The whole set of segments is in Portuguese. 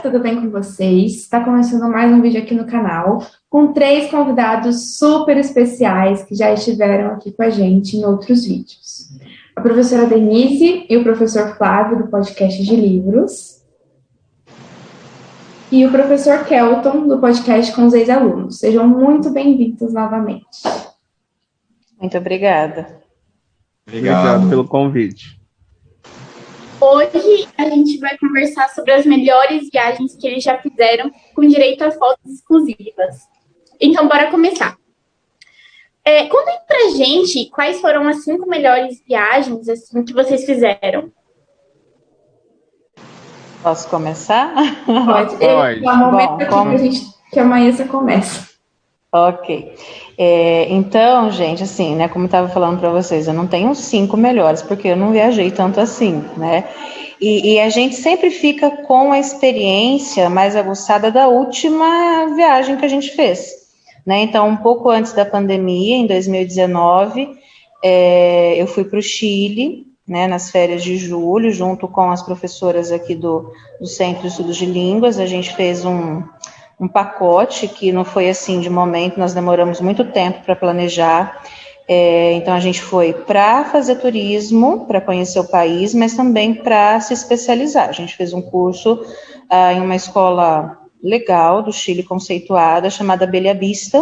tudo bem com vocês? Está começando mais um vídeo aqui no canal com 3 convidados super especiais que já estiveram aqui com a gente em outros vídeos. A professora Denise e o professor Flávio, do podcast de livros, e o professor Kelton, do podcast com os ex-alunos. Sejam muito bem-vindos novamente. Muito obrigada. Obrigado pelo convite. Hoje a gente vai conversar sobre as melhores viagens que eles já fizeram com direito a fotos exclusivas. Então, bora começar. Contem pra gente quais foram as 5 melhores viagens assim, que vocês fizeram. Posso começar? Pode. Pode. É um momento aqui que amanhã você começa. Ok. Então, gente, assim, né, como eu estava falando para vocês, eu não tenho 5 melhores, porque eu não viajei tanto assim, né? E a gente sempre fica com a experiência mais aguçada da última viagem que a gente fez, né? Então, um pouco antes da pandemia, em 2019, eu fui para o Chile, né, nas férias de julho, junto com as professoras aqui do Centro de Estudos de Línguas. A gente fez um pacote que não foi assim de momento, nós demoramos muito tempo para planejar. Então a gente foi para fazer turismo, para conhecer o país, mas também para se especializar. A gente fez um curso em uma escola legal do Chile, conceituada, chamada Bellavista.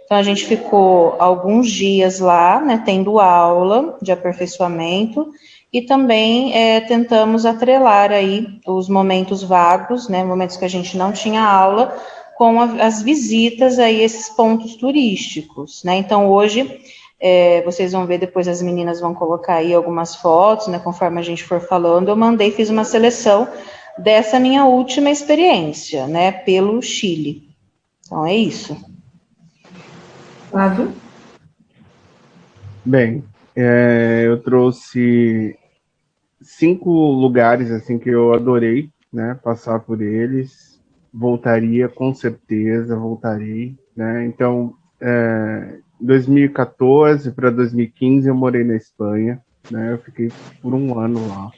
Então a gente ficou alguns dias lá, né, tendo aula de aperfeiçoamento, e também tentamos atrelar aí os momentos vagos, né, momentos que a gente não tinha aula, com as visitas a esses pontos turísticos, né. Então hoje, vocês vão ver depois, as meninas vão colocar aí algumas fotos, né, conforme a gente for falando. Eu fiz uma seleção dessa minha última experiência, né, pelo Chile. Então é isso. Flávio? Bem, eu trouxe 5 lugares assim que eu adorei, né, passar por eles. Voltaria, com certeza, voltarei, né? Então, 2014 para 2015 eu morei na Espanha, né? Eu fiquei por um ano lá.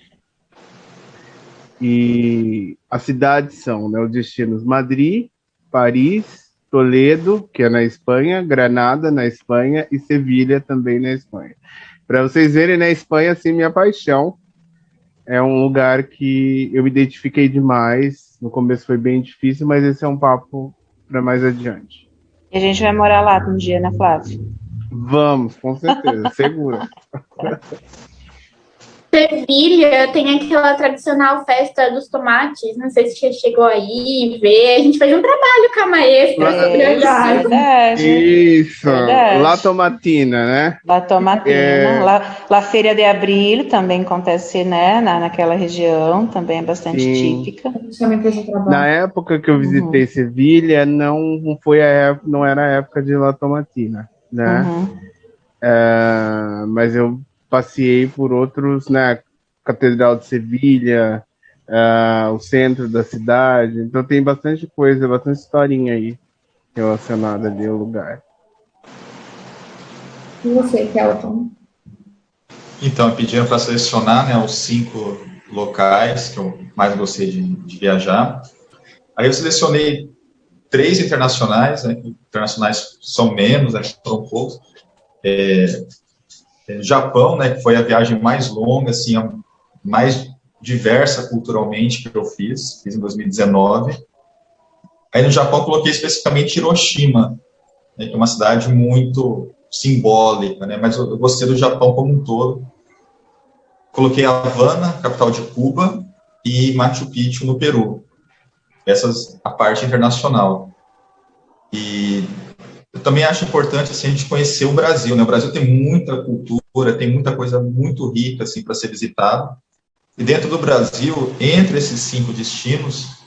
E as cidades são, né, os destinos: Madrid, Paris, Toledo, que é na Espanha, Granada, na Espanha, e Sevilha, também na Espanha. Para vocês verem, na Espanha, assim, minha paixão. É um lugar que eu me identifiquei demais. No começo foi bem difícil, mas esse é um papo para mais adiante. E a gente vai morar lá um dia, né, Flávio? Vamos, com certeza, segura. Sevilha tem aquela tradicional festa dos tomates, não sei se você chegou aí ver. A gente fez um trabalho com a maestra sobre isso. Verdade. Isso, Verdade. La Tomatina, né? La Tomatina. La Feira de Abril também acontece, né, naquela região, também é bastante típica. Na época que eu visitei Sevilha, não era a época de La Tomatina, né? Mas eu passei por outros, né? Catedral de Sevilha, o centro da cidade. Então tem bastante coisa, bastante historinha aí relacionada ali ao lugar. E você, Kelton? Então, pediram para selecionar, né, os 5 locais que eu mais gostei de viajar. Aí eu selecionei 3 internacionais, né? Internacionais são menos, né, foram poucos. Japão, né, que foi a viagem mais longa, assim, a mais diversa culturalmente que eu fiz em 2019. Aí no Japão eu coloquei especificamente Hiroshima, né, que é uma cidade muito simbólica, né, mas eu gostei do Japão como um todo. Coloquei Havana, capital de Cuba, e Machu Picchu, no Peru. Essas a parte internacional. E eu também acho importante, assim, a gente conhecer o Brasil, né? O Brasil tem muita cultura, tem muita coisa muito rica, assim, para ser visitado. E dentro do Brasil, entre esses 5 destinos,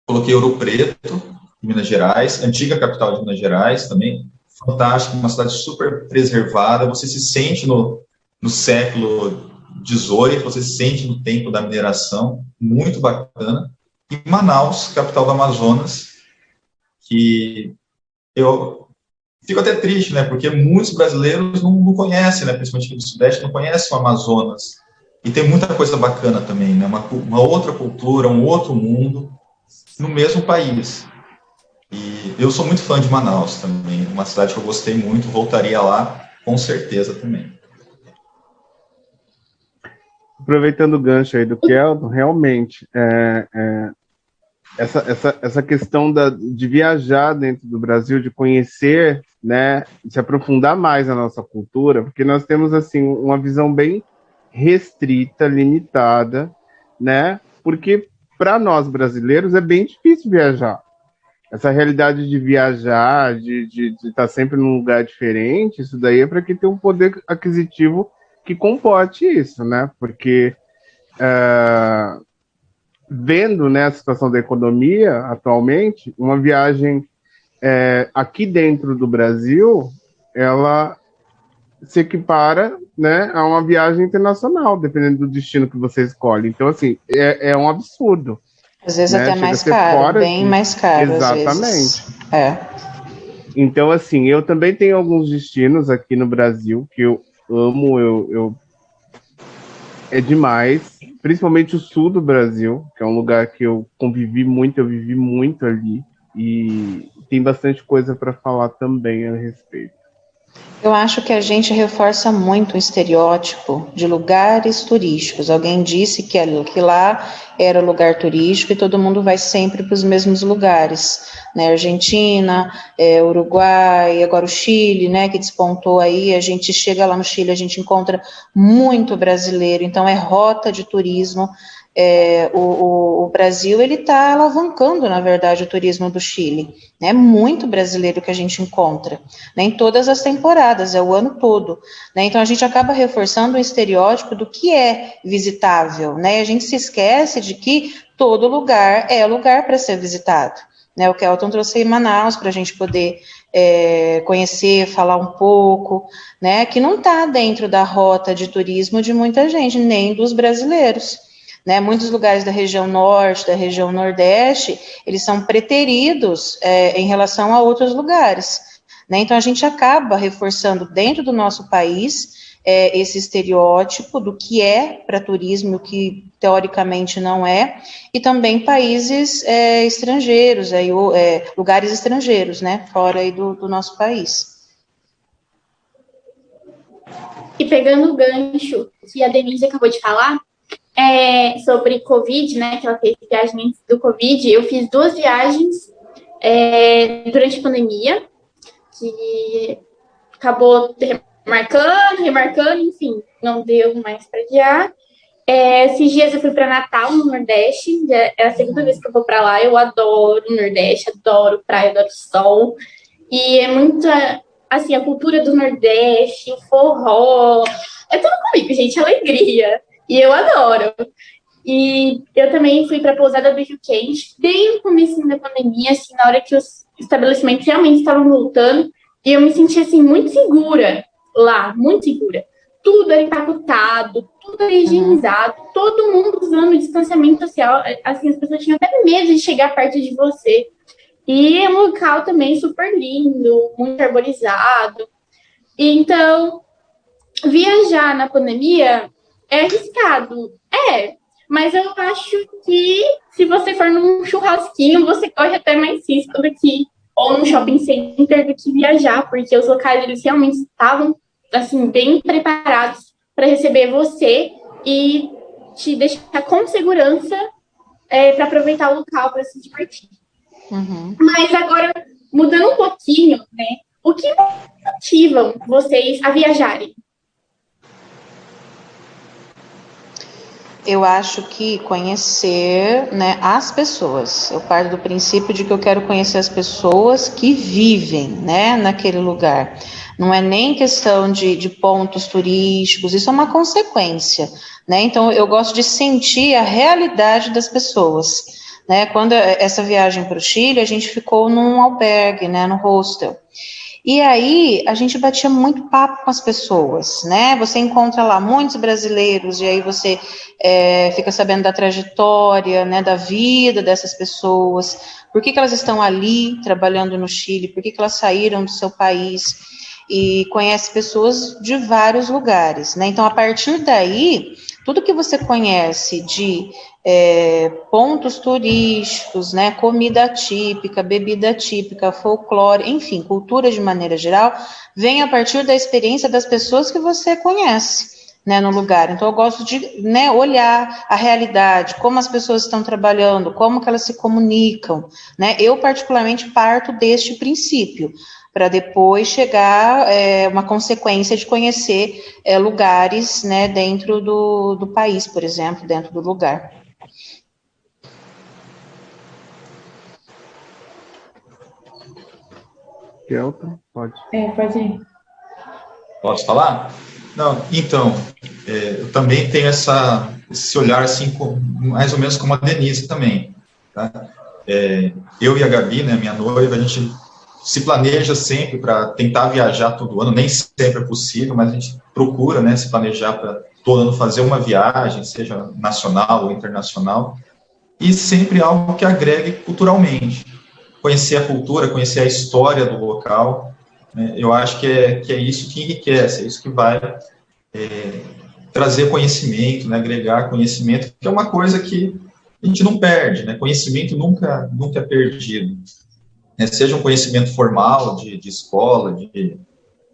coloquei Ouro Preto, Minas Gerais, antiga capital de Minas Gerais também, fantástico, uma cidade super preservada. Você se sente no século XVIII, você se sente no tempo da mineração, muito bacana. E Manaus, capital do Amazonas, que eu fico até triste, né, porque muitos brasileiros não conhecem, né, principalmente aqui do Sudeste, não conhecem o Amazonas. E tem muita coisa bacana também, né, uma outra cultura, um outro mundo. no mesmo país. E eu sou muito fã de Manaus também, uma cidade que eu gostei muito, voltaria lá com certeza também. Aproveitando o gancho aí do Kelton, realmente, essa questão de viajar dentro do Brasil, de conhecer, né, se aprofundar mais na nossa cultura, porque nós temos, assim, uma visão bem restrita, limitada, né, porque para nós brasileiros é bem difícil viajar. Essa realidade de viajar, de estar sempre num lugar diferente, isso daí é para quem tem um poder aquisitivo que comporte isso, né? Porque vendo, né, a situação da economia atualmente, uma viagem aqui dentro do Brasil, ela se equipara, né, a uma viagem internacional, dependendo do destino que você escolhe. Então, assim, é um absurdo. Às vezes né? até Chega mais caro, bem mais caro. Exatamente. Às vezes. Então, assim, eu também tenho alguns destinos aqui no Brasil que eu amo, é demais, principalmente o sul do Brasil, que é um lugar que eu convivi muito, eu vivi muito ali, e tem bastante coisa para falar também a respeito. Eu acho que a gente reforça muito o estereótipo de lugares turísticos. Alguém disse que lá era lugar turístico e todo mundo vai sempre para os mesmos lugares, né? Argentina, Uruguai, agora o Chile, né, que despontou aí. A gente chega lá no Chile, a gente encontra muito brasileiro, então é rota de turismo. O Brasil, ele está alavancando, na verdade, o turismo do Chile. É muito brasileiro que a gente encontra, né, em todas as temporadas, é o ano todo, né, então a gente acaba reforçando o estereótipo do que é visitável, né, a gente se esquece de que todo lugar é lugar para ser visitado, né, o Kelton trouxe aí Manaus para a gente poder conhecer, falar um pouco, né, que não está dentro da rota de turismo de muita gente, nem dos brasileiros. Né, muitos lugares da região norte, da região nordeste, eles são preteridos em relação a outros lugares. Né, então, a gente acaba reforçando dentro do nosso país esse estereótipo do que é para turismo, o que teoricamente não é, e também países estrangeiros, lugares estrangeiros, né, fora aí do nosso país. E pegando o gancho que a Denise acabou de falar, sobre Covid, né, que ela fez viagem antes do Covid, eu fiz 2 viagens durante a pandemia, que acabou remarcando, enfim, não deu mais para adiar. Esses dias eu fui para Natal, no Nordeste, é a segunda vez que eu vou para lá, eu adoro o Nordeste, adoro praia, adoro sol, e é muito, assim, a cultura do Nordeste, o forró, é tudo comigo, gente, alegria. E eu adoro. E eu também fui para a pousada do Rio Quente, bem no começo da pandemia, assim, na hora que os estabelecimentos realmente estavam voltando. E eu me senti, assim, muito segura lá, muito segura. Tudo era empacotado, tudo era higienizado, todo mundo usando o distanciamento social. Assim, as pessoas tinham até medo de chegar perto de você. E é um local também super lindo, muito arborizado. E, então, viajar na pandemia é arriscado, mas eu acho que se você for num churrasquinho, você corre até mais risco do que, ou num shopping center, do que viajar, porque os locais, eles realmente estavam, assim, bem preparados para receber você e te deixar com segurança para aproveitar o local, para se divertir. Uhum. Mas agora, mudando um pouquinho, né, o que motivam vocês a viajarem? Eu acho que conhecer, né, as pessoas. Eu parto do princípio de que eu quero conhecer as pessoas que vivem, né, naquele lugar. Não é nem questão de pontos turísticos, isso é uma consequência, né? Então, eu gosto de sentir a realidade das pessoas, né? Quando essa viagem para o Chile, a gente ficou num albergue, né, no hostel. E aí, a gente batia muito papo com as pessoas, né? Você encontra lá muitos brasileiros, e aí você fica sabendo da trajetória, né, da vida dessas pessoas, por que elas estão ali trabalhando no Chile, por que elas saíram do seu país. e conhece pessoas de vários lugares, né? Então, a partir daí, tudo que você conhece de pontos turísticos, né, comida típica, bebida típica, folclore, enfim, cultura de maneira geral, vem a partir da experiência das pessoas que você conhece, né, no lugar. Então, eu gosto de, né, olhar a realidade, como as pessoas estão trabalhando, como que elas se comunicam, né? Eu, particularmente, parto deste princípio, para depois chegar uma consequência de conhecer lugares, né, dentro do país, por exemplo, dentro do lugar. Kelton, pode. Pode ir. Posso falar? Não, então, eu também tenho esse olhar, assim, mais ou menos como a Denise também, tá? Eu e a Gabi, né, minha noiva, a gente se planeja sempre para tentar viajar todo ano, nem sempre é possível, mas a gente procura, né, se planejar para todo ano fazer uma viagem, seja nacional ou internacional, e sempre algo que agregue culturalmente, conhecer a cultura, conhecer a história do local, né? Eu acho que é isso que enriquece, é isso que vai trazer conhecimento, né, agregar conhecimento, que é uma coisa que a gente não perde, né? Conhecimento nunca é perdido. Seja um conhecimento formal, de escola,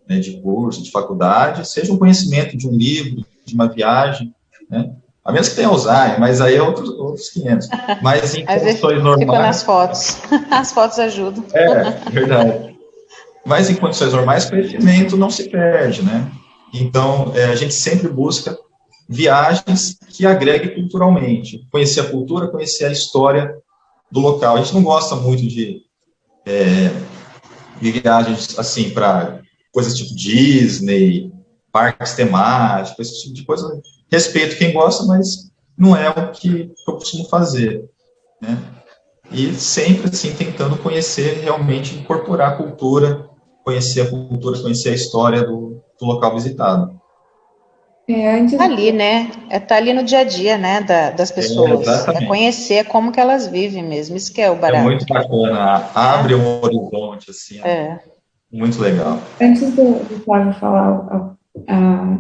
né, de curso, de faculdade, seja um conhecimento de um livro, de uma viagem, né? A menos que tenha Alzheimer, mas aí é outros 500. Mas em condições normais... Ficou nas fotos. As fotos ajudam. Verdade. Mas em condições normais, conhecimento não se perde, né? Então, a gente sempre busca viagens que agreguem culturalmente. Conhecer a cultura, conhecer a história do local. A gente não gosta muito de viagens, assim, para coisas tipo Disney, parques temáticos, esse tipo de coisa. Respeito quem gosta, mas não é o que eu costumo fazer, né? E sempre, assim, tentando conhecer, realmente incorporar a cultura, conhecer a história do local visitado. Ali, né? Tá ali no dia a dia, né, das pessoas. Exatamente. Conhecer como que elas vivem mesmo, isso que é o barato. É muito bacana, abre um horizonte, assim, muito legal. Antes do Flávio falar a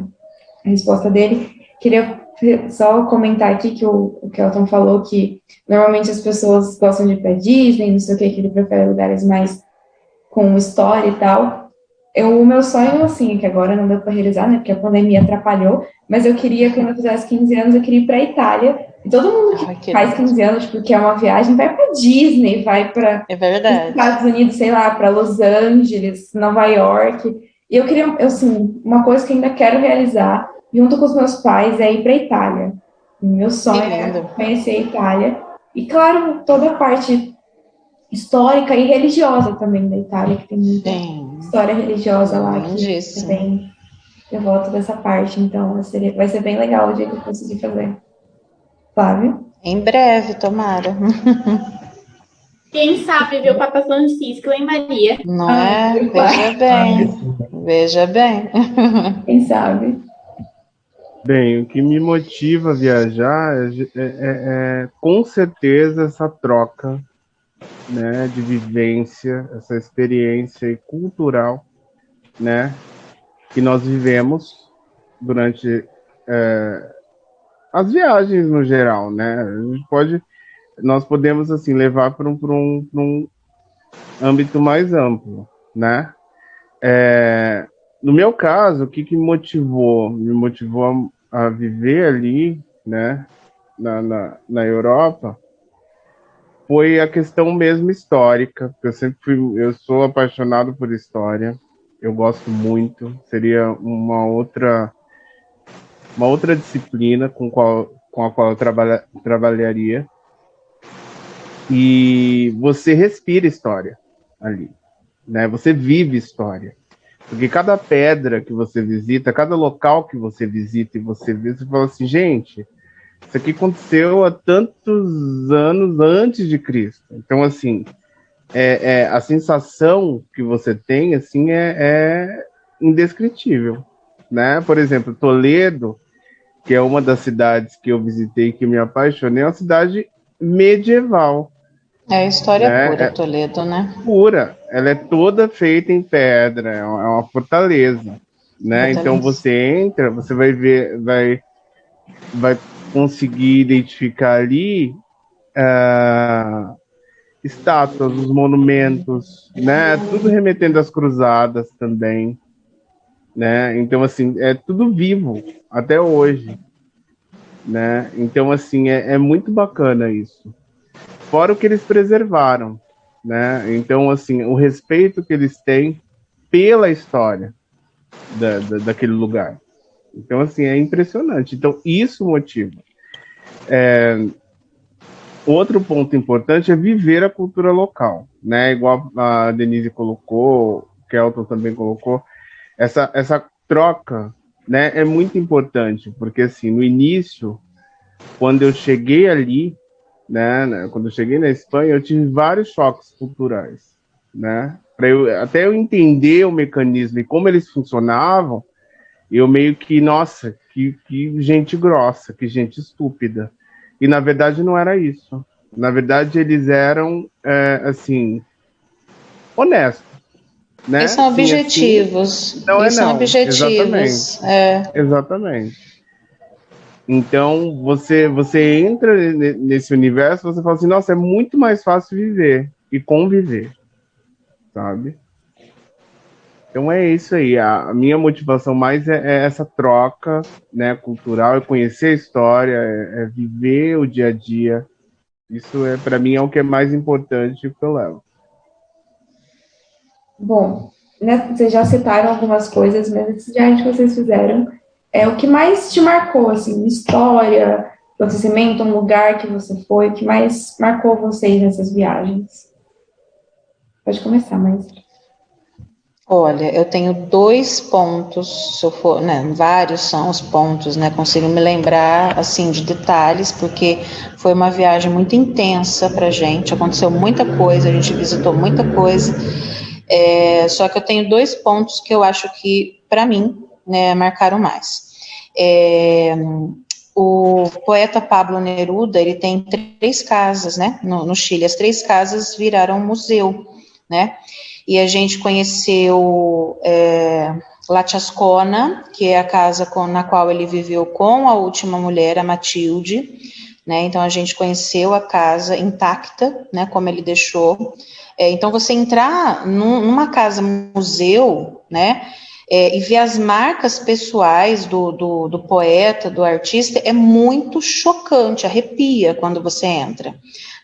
resposta dele, queria só comentar aqui que o Kelton falou que normalmente as pessoas gostam de ir para Disney, não sei o que ele prefere lugares mais com história e tal. O meu sonho, assim, que agora não deu para realizar, né, porque a pandemia atrapalhou, mas eu queria, quando eu fizesse 15 anos, eu queria ir para a Itália. E todo mundo que faz 15 anos, porque é uma viagem, vai para Disney, vai para os Estados Unidos, sei lá, para Los Angeles, Nova York. E eu queria, assim, uma coisa que ainda quero realizar, junto com os meus pais, é ir para a Itália. Meu sonho é conhecer a Itália. E, claro, toda a parte histórica e religiosa também da Itália, que tem muita história religiosa lá, que é bem devoto dessa parte. Então, vai ser bem legal o dia que eu conseguir fazer. Flávio? Em breve, tomara. Quem sabe ver o Papa Francisco, hein, Maria? Não é? Veja bem. Quem sabe? Bem, o que me motiva a viajar é com certeza essa troca, né, de vivência, essa experiência cultural, né, que nós vivemos durante as viagens no geral, né? Nós podemos assim levar para um âmbito mais amplo, né? No meu caso, o que me motivou a viver ali, né, na Europa, foi a questão mesmo histórica, porque eu sou apaixonado por história, eu gosto muito, seria uma outra disciplina com a qual eu trabalharia, e você respira história ali, né? Você vive história, porque cada pedra que você visita, cada local que você visita e você vê, você fala assim, gente, isso aqui aconteceu há tantos anos antes de Cristo. Então, assim, a sensação que você tem, assim, é indescritível, né? Por exemplo, Toledo, que é uma das cidades que eu visitei que me apaixonei, é uma cidade medieval. É história pura, Toledo, né? Pura. ela é toda feita em pedra, é uma fortaleza, né? Então você entra, você vai ver, vai conseguir identificar ali estátuas, os monumentos, né? Tudo remetendo às cruzadas também, né? Então, assim, é tudo vivo até hoje, né? Então, assim, é muito bacana isso. Fora o que eles preservaram, né? Então, assim, o respeito que eles têm pela história daquele lugar. Então, assim, é impressionante. Então, isso motiva. Outro ponto importante é viver a cultura local, né? Igual a Denise colocou, o Kelton também colocou, essa troca, né? É muito importante, porque assim, no início, quando eu cheguei ali, né? Quando eu cheguei na Espanha, eu tive vários choques culturais, né? Até eu entender o mecanismo e como eles funcionavam, eu meio que, nossa, que gente grossa, que gente estúpida. E na verdade não era isso. Na verdade eles eram, assim, honestos, Eles né? são Sim, assim, objetivos. não é Eles são não. Exatamente. objetivos. Exatamente. Então você entra nesse universo, você fala assim, nossa, é muito mais fácil viver e conviver, sabe? Então é isso aí. A minha motivação mais é essa troca, né, cultural, é conhecer a história, é viver o dia a dia. Isso para mim é o que é mais importante que eu levo. Bom, né, vocês já citaram algumas coisas, mas essa viagem que vocês fizeram é o que mais te marcou, assim, história, acontecimento, um lugar que você foi, o que mais marcou vocês nessas viagens? Pode começar, mas... Olha, eu tenho 2 pontos, se eu for, né, vários são os pontos, né, consigo me lembrar, assim, de detalhes, porque foi uma viagem muito intensa pra gente, aconteceu muita coisa, a gente visitou muita coisa, só que eu tenho 2 pontos que eu acho que, para mim, né, marcaram mais. O poeta Pablo Neruda, ele tem 3 casas, né, no Chile, as 3 casas viraram museu, né, e a gente conheceu La Chascona, que é a casa na qual ele viveu com a última mulher, a Matilde, né? Então a gente conheceu a casa intacta, né? Como ele deixou. Então você entrar numa casa museu, né? E ver as marcas pessoais do poeta, do artista, é muito chocante, arrepia quando você entra.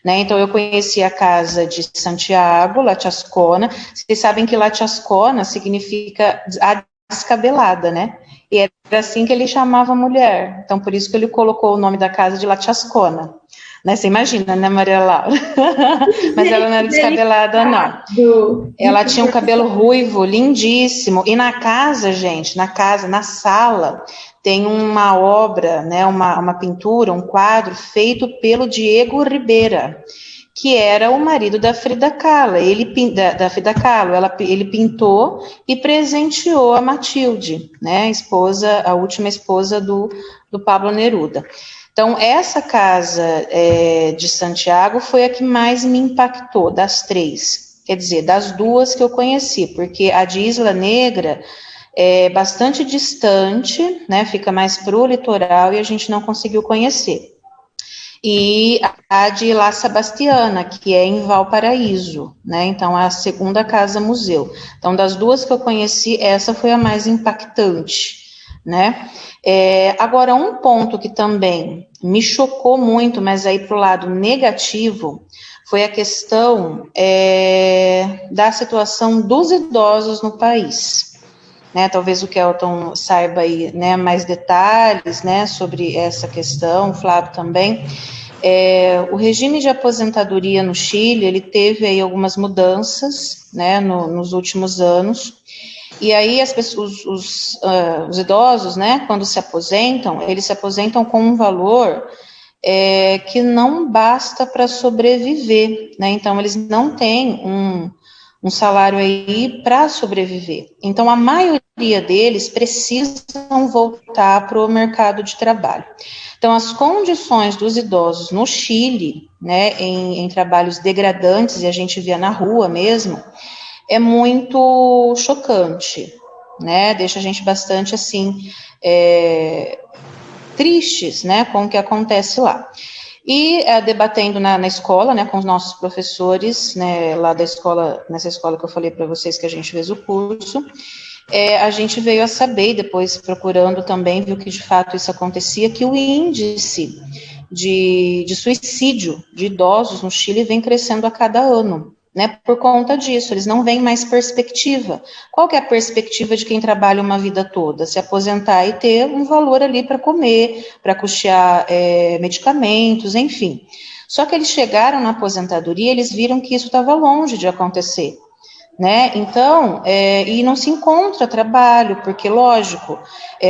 Né? Então, eu conheci a casa de Santiago, La Chascona. Vocês sabem que La Chascona significa a descabelada, né? E era assim que ele chamava a mulher. Então, por isso que ele colocou o nome da casa de La Chascona. Né? Você imagina, né, Maria Laura? Mas ela não era descabelada, não. Ela tinha um cabelo ruivo, lindíssimo. E na casa, gente, na sala, tem uma obra, né, uma pintura, um quadro feito pelo Diego Ribera, que era o marido da Frida Kahlo. Da Frida Kahlo, ele pintou e presenteou a Matilde, né, a última esposa do Pablo Neruda. Então, essa casa de Santiago foi a que mais me impactou, das 3. Quer dizer, das 2 que eu conheci, porque a de Isla Negra é bastante distante, né, fica mais para o litoral e a gente não conseguiu conhecer. E a de La Sebastiana, que é em Valparaíso, né, então a segunda casa museu. Então, das 2 que eu conheci, essa foi a mais impactante, né. Agora, um ponto que também me chocou muito, mas aí para o lado negativo, foi a questão da situação dos idosos no país. Né, talvez o Kelton saiba aí, né, mais detalhes, né, sobre essa questão, o Flávio também. O regime de aposentadoria no Chile, ele teve aí algumas mudanças, né, nos últimos anos, e aí as pessoas, os idosos, né, quando se aposentam, eles se aposentam com um valor que não basta para sobreviver, né, então eles não têm um salário aí para sobreviver. Então, a maioria deles precisam voltar para o mercado de trabalho. Então, as condições dos idosos no Chile, né, em trabalhos degradantes, e a gente via na rua mesmo, é muito chocante, né? Deixa a gente bastante, assim, tristes, né, com o que acontece lá. E debatendo na escola, né, com os nossos professores, né, lá da escola, nessa escola que eu falei para vocês que a gente fez o curso, a gente veio a saber, depois procurando também, viu que de fato isso acontecia, que o índice de suicídio de idosos no Chile vem crescendo a cada ano, né, por conta disso, eles não veem mais perspectiva. Qual que é a perspectiva de quem trabalha uma vida toda? Se aposentar e ter um valor ali para comer, para custear medicamentos, enfim. Só que eles chegaram na aposentadoria, eles viram que isso estava longe de acontecer, né? Então, e não se encontra trabalho, porque, lógico,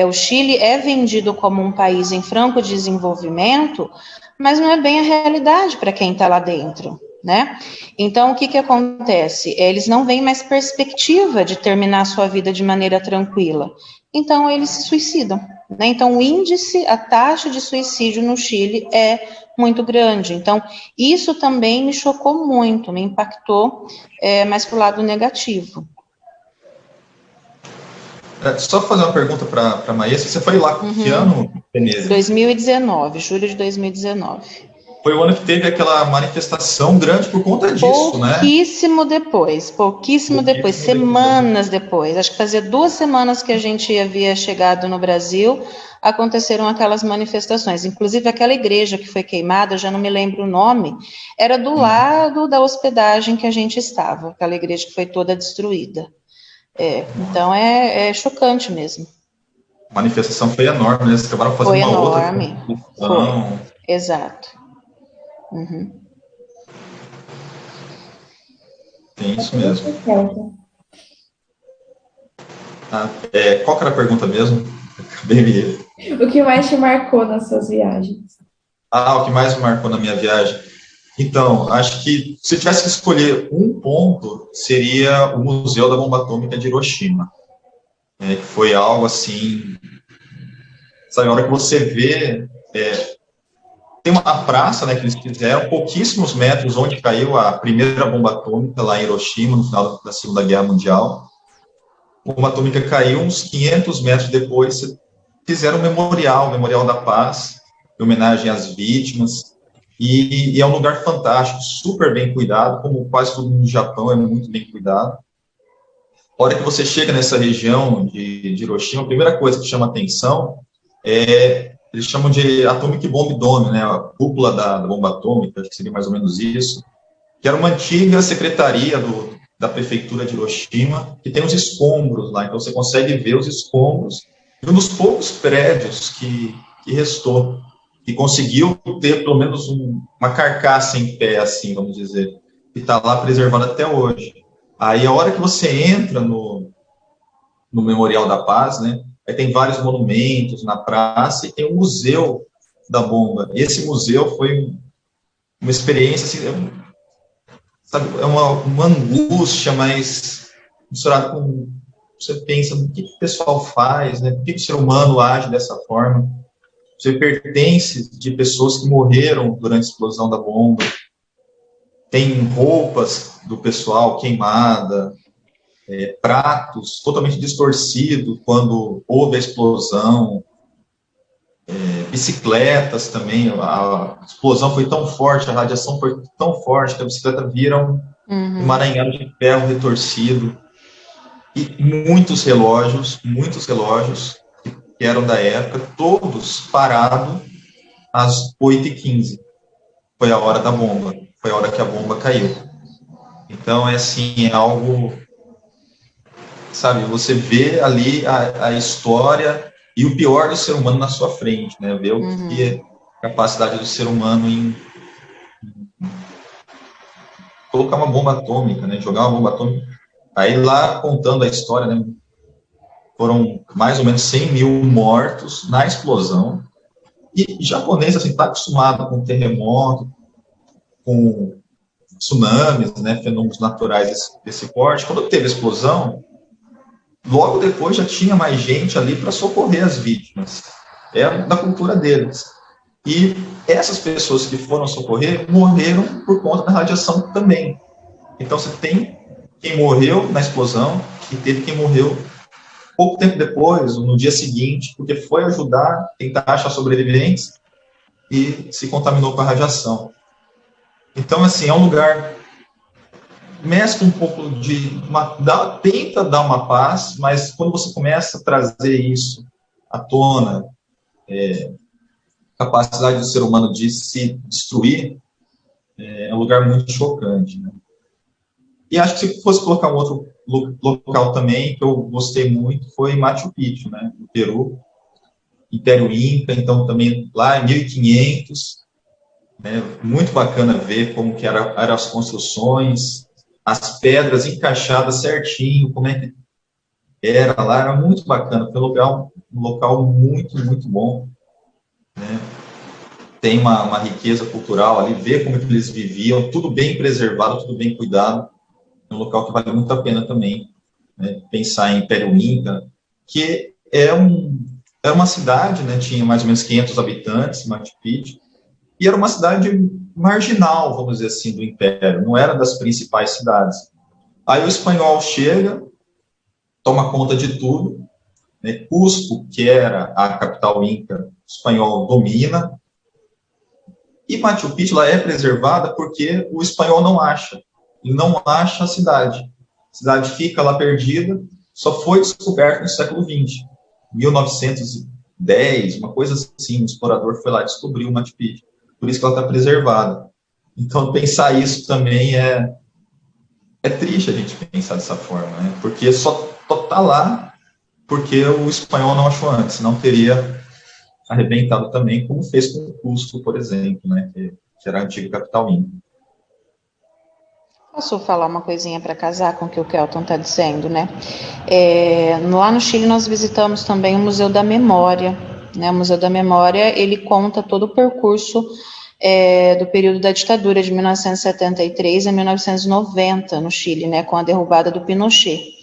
o Chile é vendido como um país em franco desenvolvimento, mas não é bem a realidade para quem está lá dentro, né? Então, o que acontece? Eles não veem mais perspectiva de terminar a sua vida de maneira tranquila. Então, eles se suicidam, né? Então, o índice, a taxa de suicídio no Chile é muito grande. Então, isso também me chocou muito, me impactou, mais para o lado negativo. Só fazer uma pergunta para a Maísa, você foi lá que ano, Denise? 2019, julho de 2019. Foi o ano que teve aquela manifestação grande por conta disso, né? Pouquíssimo depois, semanas depois. Acho que fazia 2 semanas que a gente havia chegado no Brasil, aconteceram aquelas manifestações. Inclusive, aquela igreja que foi queimada, eu já não me lembro o nome, era do lado da hospedagem que a gente estava, aquela igreja que foi toda destruída. Então, é chocante mesmo. A manifestação foi enorme, né? Eles acabaram fazendo uma outra manifestação. Foi, exato. Uhum. Tem isso mesmo. Qual que era a pergunta mesmo? O que mais te marcou nas suas viagens? O que mais me marcou na minha viagem? Então, acho que se eu tivesse que escolher um ponto, seria o Museu da Bomba Atômica de Hiroshima. Que foi algo assim... Sabe, a hora que você vê... tem uma praça, né, que eles fizeram, pouquíssimos metros onde caiu a primeira bomba atômica, lá em Hiroshima, no final da Segunda Guerra Mundial. A bomba atômica caiu, uns 500 metros depois, fizeram um memorial da paz, em homenagem às vítimas, e é um lugar fantástico, super bem cuidado, como quase tudo no Japão é muito bem cuidado. A hora que você chega nessa região de Hiroshima, a primeira coisa que chama atenção eles chamam de Atomic Bomb Dome, né, a cúpula da bomba atômica, acho que seria mais ou menos isso, que era uma antiga secretaria da prefeitura de Hiroshima, que tem os escombros lá, então você consegue ver os escombros, e um dos poucos prédios que restou, que conseguiu ter pelo menos uma carcaça em pé, assim, vamos dizer, e está lá preservado até hoje. Aí a hora que você entra no Memorial da Paz, né, aí tem vários monumentos na praça e tem um museu da bomba. E esse museu foi uma experiência, assim, sabe, é uma angústia, mas misturada com... Você pensa, o que o pessoal faz, né? Por que o ser humano age dessa forma? Você pertence de pessoas que morreram durante a explosão da bomba. Tem roupas do pessoal queimada, pratos totalmente distorcidos quando houve a explosão, bicicletas também, a explosão foi tão forte, a radiação foi tão forte que a bicicleta vira um emaranhado de ferro retorcido, e muitos relógios que eram da época, todos parados às 8h15, foi a hora da bomba, foi a hora que a bomba caiu. Então, é algo... Sabe, você vê ali a história e o pior do ser humano na sua frente, né? Ver o que é a capacidade do ser humano em colocar uma bomba atômica, né? Jogar uma bomba atômica. Aí lá, contando a história, né? Foram mais ou menos 100 mil mortos na explosão. E japonês, assim, está acostumado com terremoto, com tsunamis, né? Fenômenos naturais desse porte. Quando teve a explosão, logo depois já tinha mais gente ali para socorrer as vítimas. É da cultura deles. E essas pessoas que foram socorrer morreram por conta da radiação também. Então você tem quem morreu na explosão e teve quem morreu pouco tempo depois, ou no dia seguinte, porque foi ajudar, tentar achar sobreviventes e se contaminou com a radiação. Então, assim, é um lugar, mescla um pouco tenta dar uma paz, mas quando você começa a trazer isso à tona, capacidade do ser humano de se destruir, é um lugar muito chocante, né? E acho que se fosse colocar um outro local também, que eu gostei muito, foi Machu Picchu, né, no Peru, Império Inca, então também lá em 1500, né, muito bacana ver como que eram as construções, as pedras encaixadas certinho, como é que era lá, era muito bacana, foi um local muito, muito bom, né? Tem uma riqueza cultural ali, ver como que eles viviam, tudo bem preservado, tudo bem cuidado, é um local que vale muito a pena também, né, pensar em Império Inca, que era uma cidade, né, tinha mais ou menos 500 habitantes, Machu Picchu, e era uma cidade marginal, vamos dizer assim, do Império, não era das principais cidades. Aí o espanhol chega, toma conta de tudo, né, Cusco, que era a capital inca, o espanhol domina, e Machu Picchu ela é preservada porque o espanhol não acha a cidade. A cidade fica lá perdida, só foi descoberta no século XX, 1910, uma coisa assim, um explorador foi lá e descobriu Machu Picchu. Por isso que ela está preservada. Então, pensar isso também é triste a gente pensar dessa forma, né? Porque só está lá porque o espanhol não achou antes, não teria arrebentado também, como fez com o Cusco, por exemplo, né? Que era a antiga capital inca. Posso falar uma coisinha para casar com o que o Kelton está dizendo, né? Lá no Chile nós visitamos também o Museu da Memória, né? O Museu da Memória, ele conta todo o percurso do período da ditadura de 1973 a 1990 no Chile, né? Com a derrubada do Pinochet.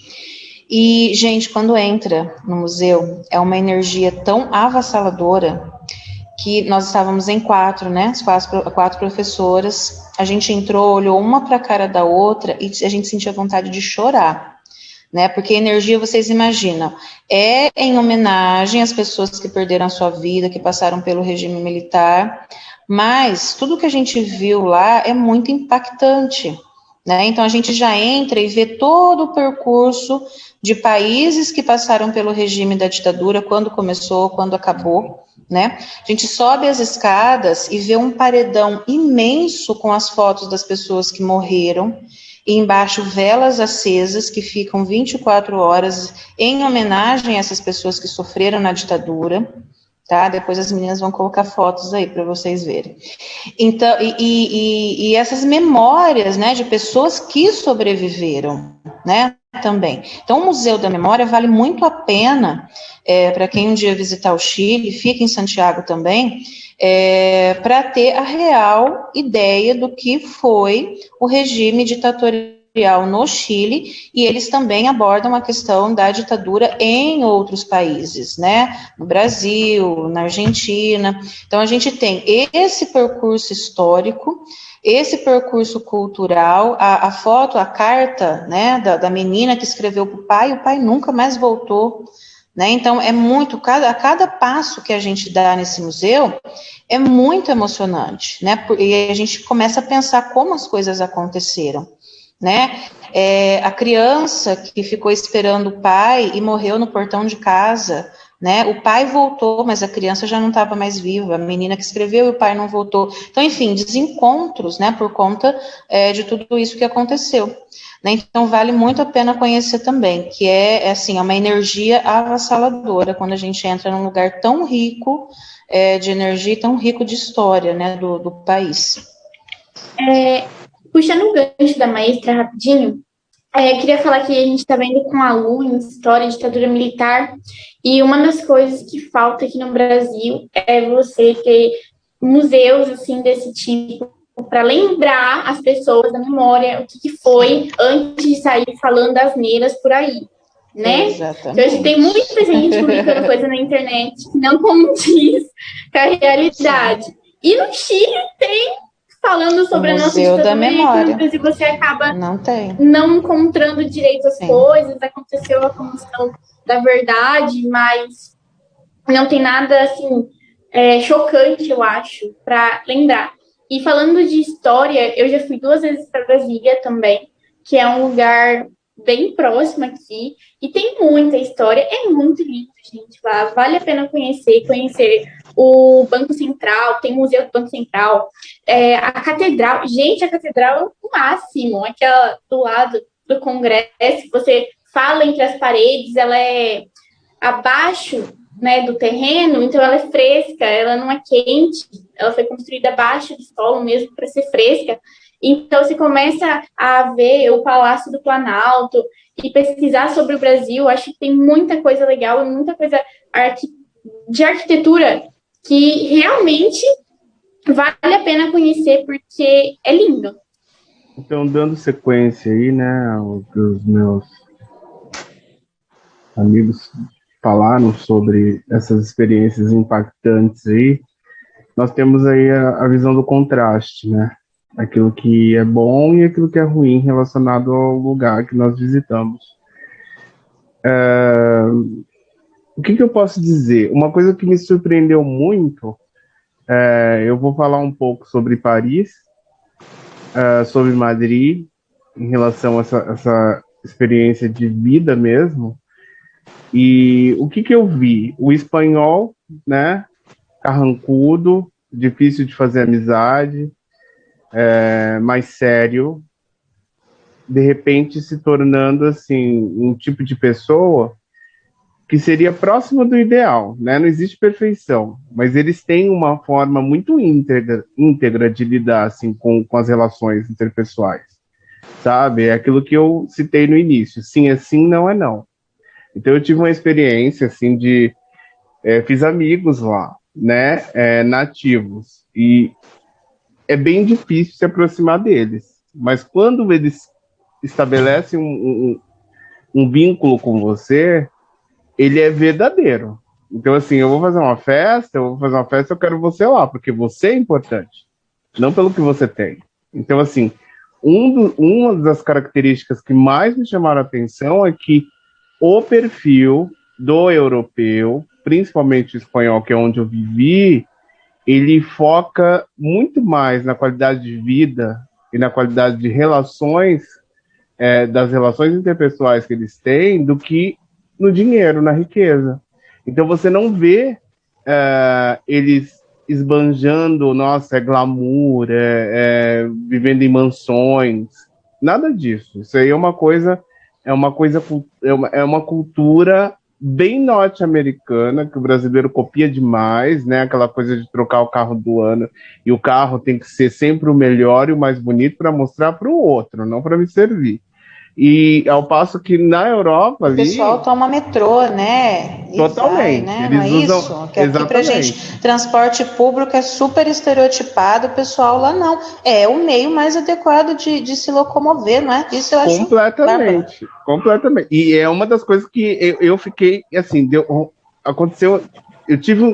E, gente, quando entra no museu, é uma energia tão avassaladora que nós estávamos em 4, né? As 4 professoras. A gente entrou, olhou uma para a cara da outra e a gente sentia vontade de chorar, né? Porque energia, vocês imaginam, é em homenagem às pessoas que perderam a sua vida, que passaram pelo regime militar, mas tudo que a gente viu lá é muito impactante, né? Então a gente já entra e vê todo o percurso de países que passaram pelo regime da ditadura, quando começou, quando acabou, né? A gente sobe as escadas e vê um paredão imenso com as fotos das pessoas que morreram, e embaixo velas acesas que ficam 24 horas em homenagem a essas pessoas que sofreram na ditadura, tá? Depois as meninas vão colocar fotos aí para vocês verem. Então, e essas memórias, né, de pessoas que sobreviveram, né, também. Então, o Museu da Memória vale muito a pena para quem um dia visitar o Chile, fica em Santiago também, para ter a real ideia do que foi o regime ditatorial no Chile, e eles também abordam a questão da ditadura em outros países, né, no Brasil, na Argentina. Então, a gente tem esse percurso histórico, esse percurso cultural, a foto, a carta, né, da menina que escreveu para o pai nunca mais voltou, né? Então é muito, a cada passo que a gente dá nesse museu é muito emocionante, né? E a gente começa a pensar como as coisas aconteceram, né? A criança que ficou esperando o pai e morreu no portão de casa, né? O pai voltou, mas a criança já não estava mais viva, a menina que escreveu e o pai não voltou. Então, enfim, desencontros, né, por conta de tudo isso que aconteceu, né? Então, vale muito a pena conhecer também, que assim, é uma energia avassaladora quando a gente entra num lugar tão rico de energia, tão rico de história, né, do país. Puxando o gancho da maestra rapidinho, queria falar que a gente está vendo com a Lu em História e Ditadura Militar, e uma das coisas que falta aqui no Brasil é você ter museus assim desse tipo, para lembrar as pessoas da memória o que foi antes de sair falando asneiras por aí, né? Exatamente. Então, hoje tem muita gente publicando coisa na internet que não condiz com a realidade. E no Chile tem falando sobre O a nossa Museu da ditadura, e aqui Memória. no Brasil você acaba Não tem. não encontrando direito às Sim. coisas, aconteceu a comissão da verdade, mas não tem nada, assim, chocante, eu acho, para lembrar. E falando de história, eu já fui 2 vezes para Brasília também, que é um lugar bem próximo aqui, e tem muita história, é muito lindo, gente, lá, vale a pena conhecer o Banco Central, tem o Museu do Banco Central, a Catedral, gente, a Catedral é o máximo, aquela do lado do Congresso, você fala entre as paredes, ela é abaixo, né, do terreno, então ela é fresca, ela não é quente, ela foi construída abaixo do solo mesmo para ser fresca. Então você começa a ver o Palácio do Planalto e pesquisar sobre o Brasil, acho que tem muita coisa legal e muita coisa de arquitetura que realmente vale a pena conhecer porque é lindo. Então, dando sequência aí, né, o que os meus amigos falaram sobre essas experiências impactantes aí, nós temos aí a visão do contraste, né? Aquilo que é bom e aquilo que é ruim relacionado ao lugar que nós visitamos. O que eu posso dizer? Uma coisa que me surpreendeu muito, eu vou falar um pouco sobre Paris, sobre Madrid, em relação a essa experiência de vida mesmo. E o que eu vi? O espanhol, né, carrancudo, difícil de fazer amizade, mais sério, de repente se tornando assim um tipo de pessoa que seria próxima do ideal, né? Não existe perfeição, mas eles têm uma forma muito íntegra de lidar assim com as relações interpessoais, sabe? É aquilo que eu citei no início, sim é sim, não é não. Então eu tive uma experiência assim de fiz amigos lá, né? Nativos, e é bem difícil se aproximar deles, mas quando eles estabelecem um vínculo com você, ele é verdadeiro. Então, assim, eu vou fazer uma festa, eu quero você lá, porque você é importante, não pelo que você tem. Então, assim, uma das características que mais me chamaram a atenção é que o perfil do europeu, principalmente o espanhol, que é onde eu vivi, ele foca muito mais na qualidade de vida e na qualidade de relações, das relações interpessoais que eles têm, do que no dinheiro, na riqueza. Então você não vê eles esbanjando, nossa, é glamour, vivendo em mansões, nada disso. Isso aí é uma cultura bem norte-americana, que o brasileiro copia demais, né? Aquela coisa de trocar o carro do ano, e o carro tem que ser sempre o melhor e o mais bonito para mostrar para o outro, não para me servir. E ao passo que na Europa ali... O pessoal toma metrô, né? E totalmente. Vai, né? Eles não é usam... isso? Que aqui pra gente, transporte público é super estereotipado, o pessoal lá não. É o meio mais adequado de se locomover, não é? Isso eu acho completamente. E é uma das coisas que eu fiquei, assim, aconteceu...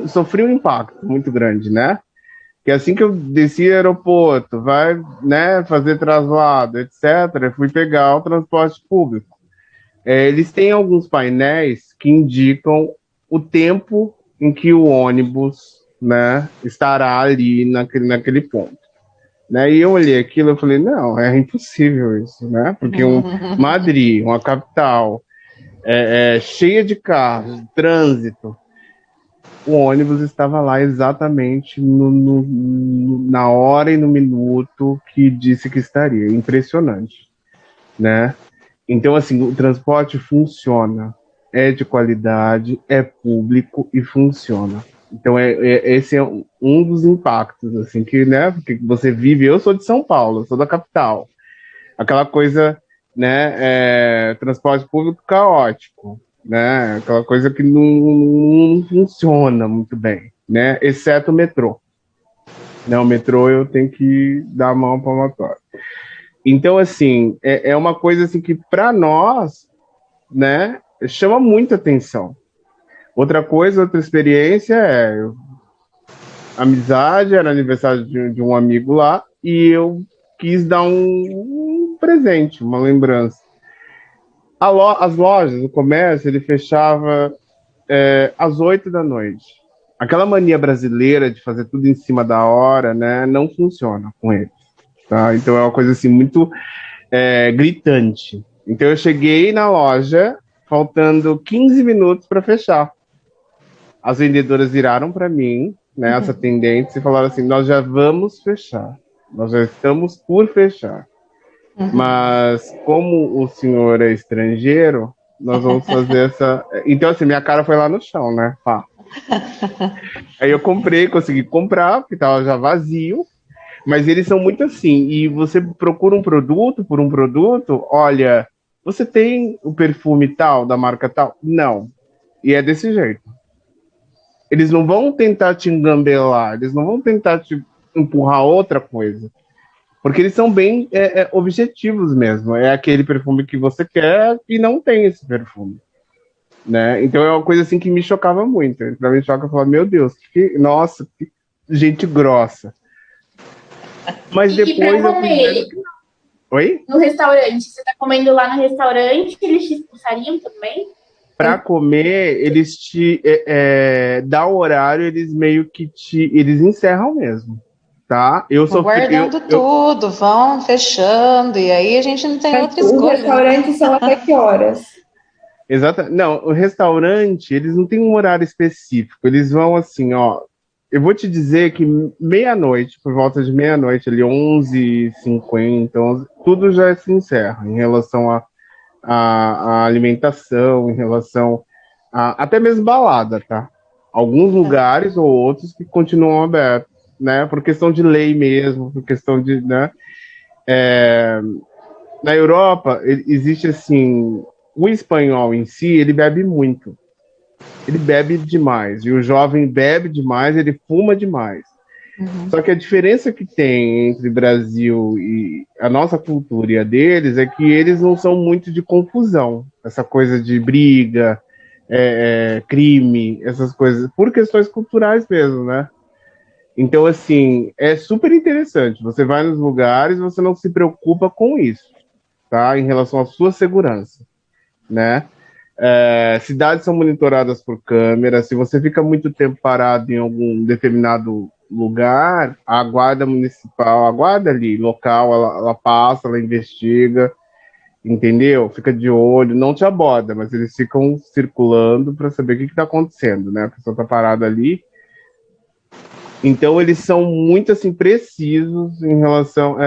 sofri um impacto muito grande, né? Que assim que eu desci o aeroporto, vai, né, fazer traslado, etc., fui pegar o transporte público. Eles têm alguns painéis que indicam o tempo em que o ônibus, né, estará ali naquele ponto. Né? E eu olhei aquilo e falei, não, é impossível isso, né? Porque Madrid, uma capital, cheia de carros, trânsito, o ônibus estava lá exatamente na hora e no minuto que disse que estaria. Impressionante, né? Então, assim, o transporte funciona, é de qualidade, é público e funciona. Então, esse é um dos impactos, assim, que, né, porque você vive... Eu sou de São Paulo, sou da capital. Aquela coisa, né, transporte público caótico, né, aquela coisa que não funciona muito bem, né, exceto o metrô. Né, o metrô eu tenho que dar a mão para o motor. Então, assim, é uma coisa assim que, para nós, né, chama muita atenção. Outra experiência amizade, era aniversário de um amigo lá, e eu quis dar um presente, uma lembrança. As lojas, o comércio, ele fechava às 8 da noite. Aquela mania brasileira de fazer tudo em cima da hora, né, não funciona com eles, tá? Então é uma coisa assim muito gritante. Então eu cheguei na loja faltando 15 minutos para fechar. As vendedoras viraram para mim, né, as atendentes, e falaram assim: nós já vamos fechar, nós já estamos por fechar. Mas como o senhor é estrangeiro, nós vamos fazer essa. Então, assim, minha cara foi lá no chão, né? Pá. Aí eu consegui comprar, porque estava já vazio. Mas eles são muito assim. E você procura um produto por um produto, olha, você tem o perfume tal, da marca tal? Não. E é desse jeito. Eles não vão tentar te engambelar, eles não vão tentar te empurrar outra coisa. Porque eles são bem objetivos mesmo. É aquele perfume que você quer e não tem esse perfume. Né? Então é uma coisa assim que me chocava muito. Pra mim choca, eu falava, meu Deus, nossa, que gente grossa. Mas depois pra comer, Oi? no restaurante, você tá comendo lá no restaurante, eles te expulsariam também? Para comer, eles te dá o horário, eles meio que eles encerram mesmo, tá? Vão guardando tudo, vão fechando, e aí a gente não tem outra escolha. O restaurante são até que horas? Exato. Não, o restaurante, eles não têm um horário específico. Eles vão assim, ó. Eu vou te dizer que meia-noite, por volta de meia-noite, ali 11h50, 11, tudo já se encerra em relação a alimentação, em relação a até mesmo balada, tá? Alguns lugares ou outros que continuam abertos, né? Por questão de lei mesmo, por questão de, né? Na Europa, existe assim, o espanhol em si, ele bebe muito. Ele bebe demais. E o jovem bebe demais, ele fuma demais. Só que a diferença que tem entre Brasil e a nossa cultura e a deles é que eles não são muito de confusão. Essa coisa de briga, crime, essas coisas, por questões culturais mesmo, né? Então, assim, é super interessante. Você vai nos lugares, você não se preocupa com isso, tá? Em relação à sua segurança, né? Cidades são monitoradas por câmeras. Se você fica muito tempo parado em algum determinado lugar, a guarda municipal, a guarda ali, local, ela passa, ela investiga, entendeu? Fica de olho, não te aborda, mas eles ficam circulando para saber o que está acontecendo, né? A pessoa está parada ali. Então, eles são muito, assim, precisos em relação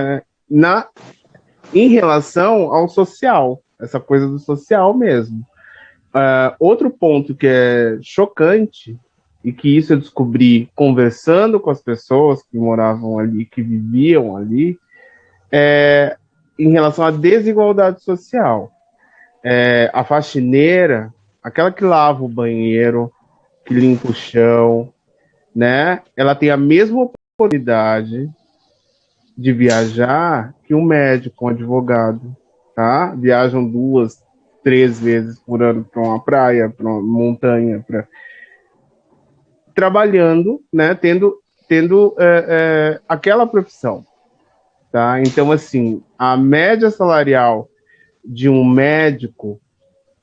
ao social, essa coisa do social mesmo. Outro ponto que é chocante, e que isso eu descobri conversando com as pessoas que moravam ali, que viviam ali, é em relação à desigualdade social. A faxineira, aquela que lava o banheiro, que limpa o chão, né? Ela tem a mesma oportunidade de viajar que um médico, um advogado, tá? Viajam 2, 3 vezes por ano para uma praia, para uma montanha, trabalhando, né? Tendo aquela profissão, tá? Então, assim, a média salarial de um médico,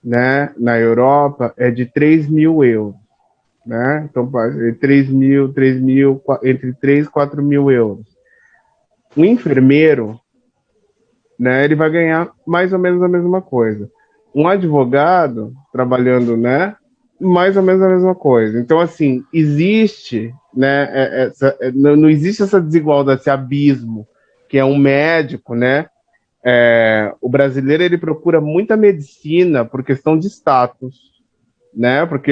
né, na Europa é de 3.000 euros, né? Então, entre 3 e 4 mil euros. Um enfermeiro, né, ele vai ganhar mais ou menos a mesma coisa. Um advogado, trabalhando, né, mais ou menos a mesma coisa. Então, assim, existe, né, não existe essa desigualdade, esse abismo, que é um médico, né? O brasileiro, ele procura muita medicina por questão de status, né? Porque